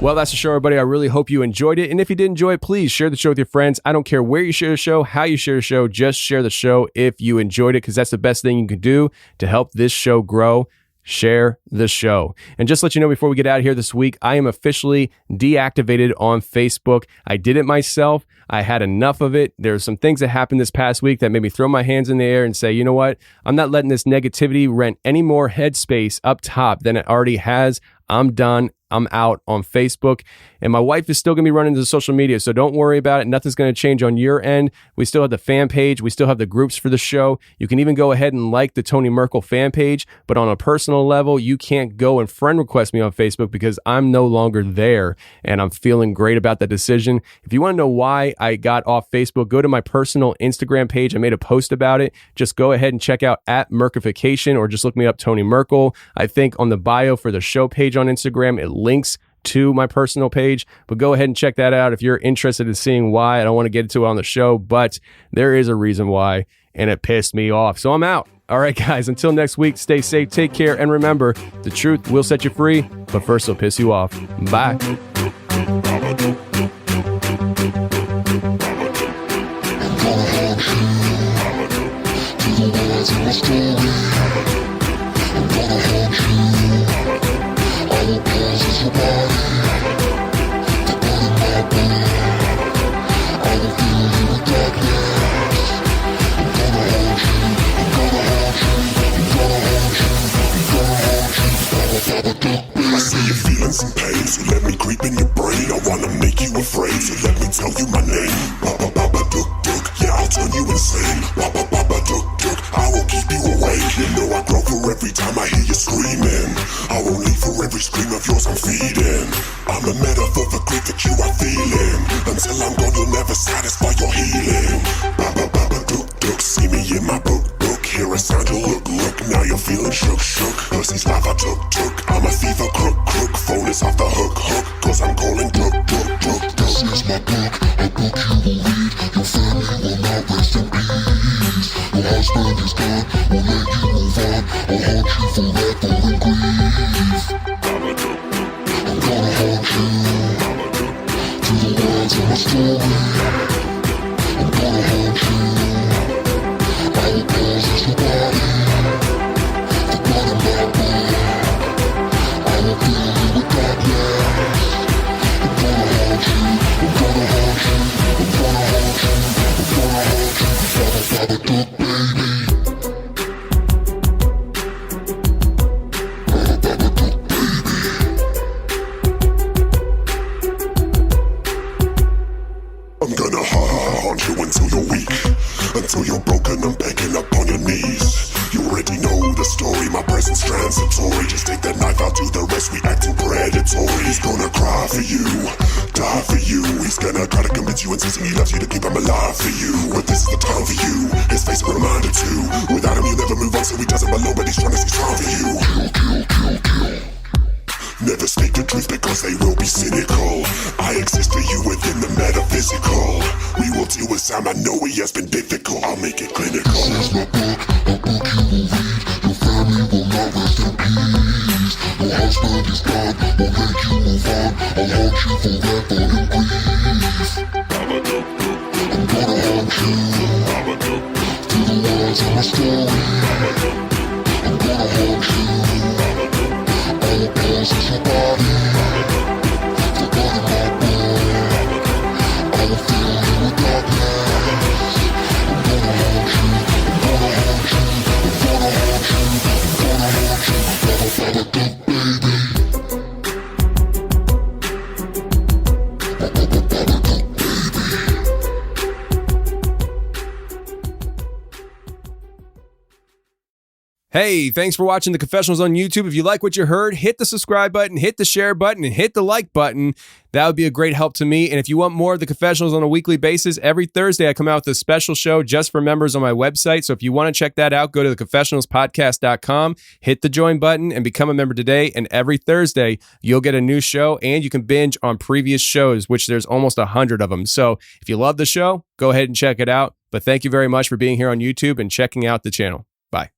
Well, that's the show, everybody. I really hope you enjoyed it. And if you did enjoy it, please share the show with your friends. I don't care where you share the show, how you share the show, just share the show if you enjoyed it, because that's the best thing you can do to help this show grow. Share the show. And just to let you know, before we get out of here this week, I am officially deactivated on Facebook. I did it myself. I had enough of it. There's some things that happened this past week that made me throw my hands in the air and say, you know what? I'm not letting this negativity rent any more headspace up top than it already has. I'm done. I'm out on Facebook. And my wife is still going to be running the social media, so don't worry about it. Nothing's going to change on your end. We still have the fan page. We still have the groups for the show. You can even go ahead and like the Tony Merkel fan page, but on a personal level, you can't go and friend request me on Facebook because I'm no longer there, and I'm feeling great about that decision. If you want to know why I got off Facebook, go to my personal Instagram page. I made a post about it. Just go ahead and check out @Merkification, or just look me up, Tony Merkel. I think on the bio for the show page on Instagram, it links to my personal page, but go ahead and check that out if you're interested in seeing why. I don't want to get into it on the show, but there is a reason why, and it pissed me off. So I'm out. All right, guys, until next week, stay safe, take care, and remember, the truth will set you free, but first it'll piss you off. Bye. I see you're feeling some pain, so let me creep in your brain. I wanna make you afraid, so let me tell you my name. Baba Baba Duk Duk, yeah, I'll turn you insane. Baba Baba Duk Duk, I will keep you awake. You know I grow for every time I hear you screaming. I won't leave for every scream of yours I'm feeding. I'm a metaphor for grief that you are feeling. Until I'm gone, you'll never satisfy your healing. Baba Baba Duk Duk, see me in my book. Hear a sound, you look, now you're feeling shook. Pussy's life I took. I'm a thief, a crook. Phone is off the hook, cause I'm calling Duk. This is my book, a book you will read. Your family will not rest in peace. Your husband is dead, will let you move on. I'll haunt you forever in grief. I'm gonna haunt you to the words of my story. I'm gonna haunt you. I will possess your body, the blood in my blood. I will fill you with darkness. I'm gonna haunt you, I'm gonna haunt you, I'm gonna haunt you, I'm gonna haunt you. Baba Baba Duk, baby. Baba Baba Duk, baby. I'm gonna mandatory. He's gonna cry for you, die for you. He's gonna try to convince you, insisting he loves you to keep him alive for you. But this is the time for you, his face a reminder too. Without him you never move on, so he doesn't belong, but he's trying to see strong for you. Never speak the truth because they will be cynical. I exist for you within the metaphysical. We will deal with Sam, I know he has been difficult. I'll make it clinical. This is my book, a book you will read. Your family will not rest in peace. Your husband is gone, will make you move on. I'll haunt you forever in grief. I'm gonna haunt you through the words of my story. I'm gonna haunt you. All it does is your body. Forgotten my boy. I will fill you with darkness. I'm gonna haunt you. I'm gonna haunt you. I'm gonna haunt you. I'm gonna haunt you. Baba duck baby. Baba duck baby. Hey, thanks for watching the Confessionals on YouTube. If you like what you heard, hit the subscribe button, hit the share button, and hit the like button. That would be a great help to me. And if you want more of the Confessionals on a weekly basis, every Thursday I come out with a special show just for members on my website. So if you want to check that out, go to theconfessionalspodcast.com, hit the join button, and become a member today. And every Thursday, you'll get a new show, and you can binge on previous shows, which there's almost 100 of them. So if you love the show, go ahead and check it out. But thank you very much for being here on YouTube and checking out the channel. Bye.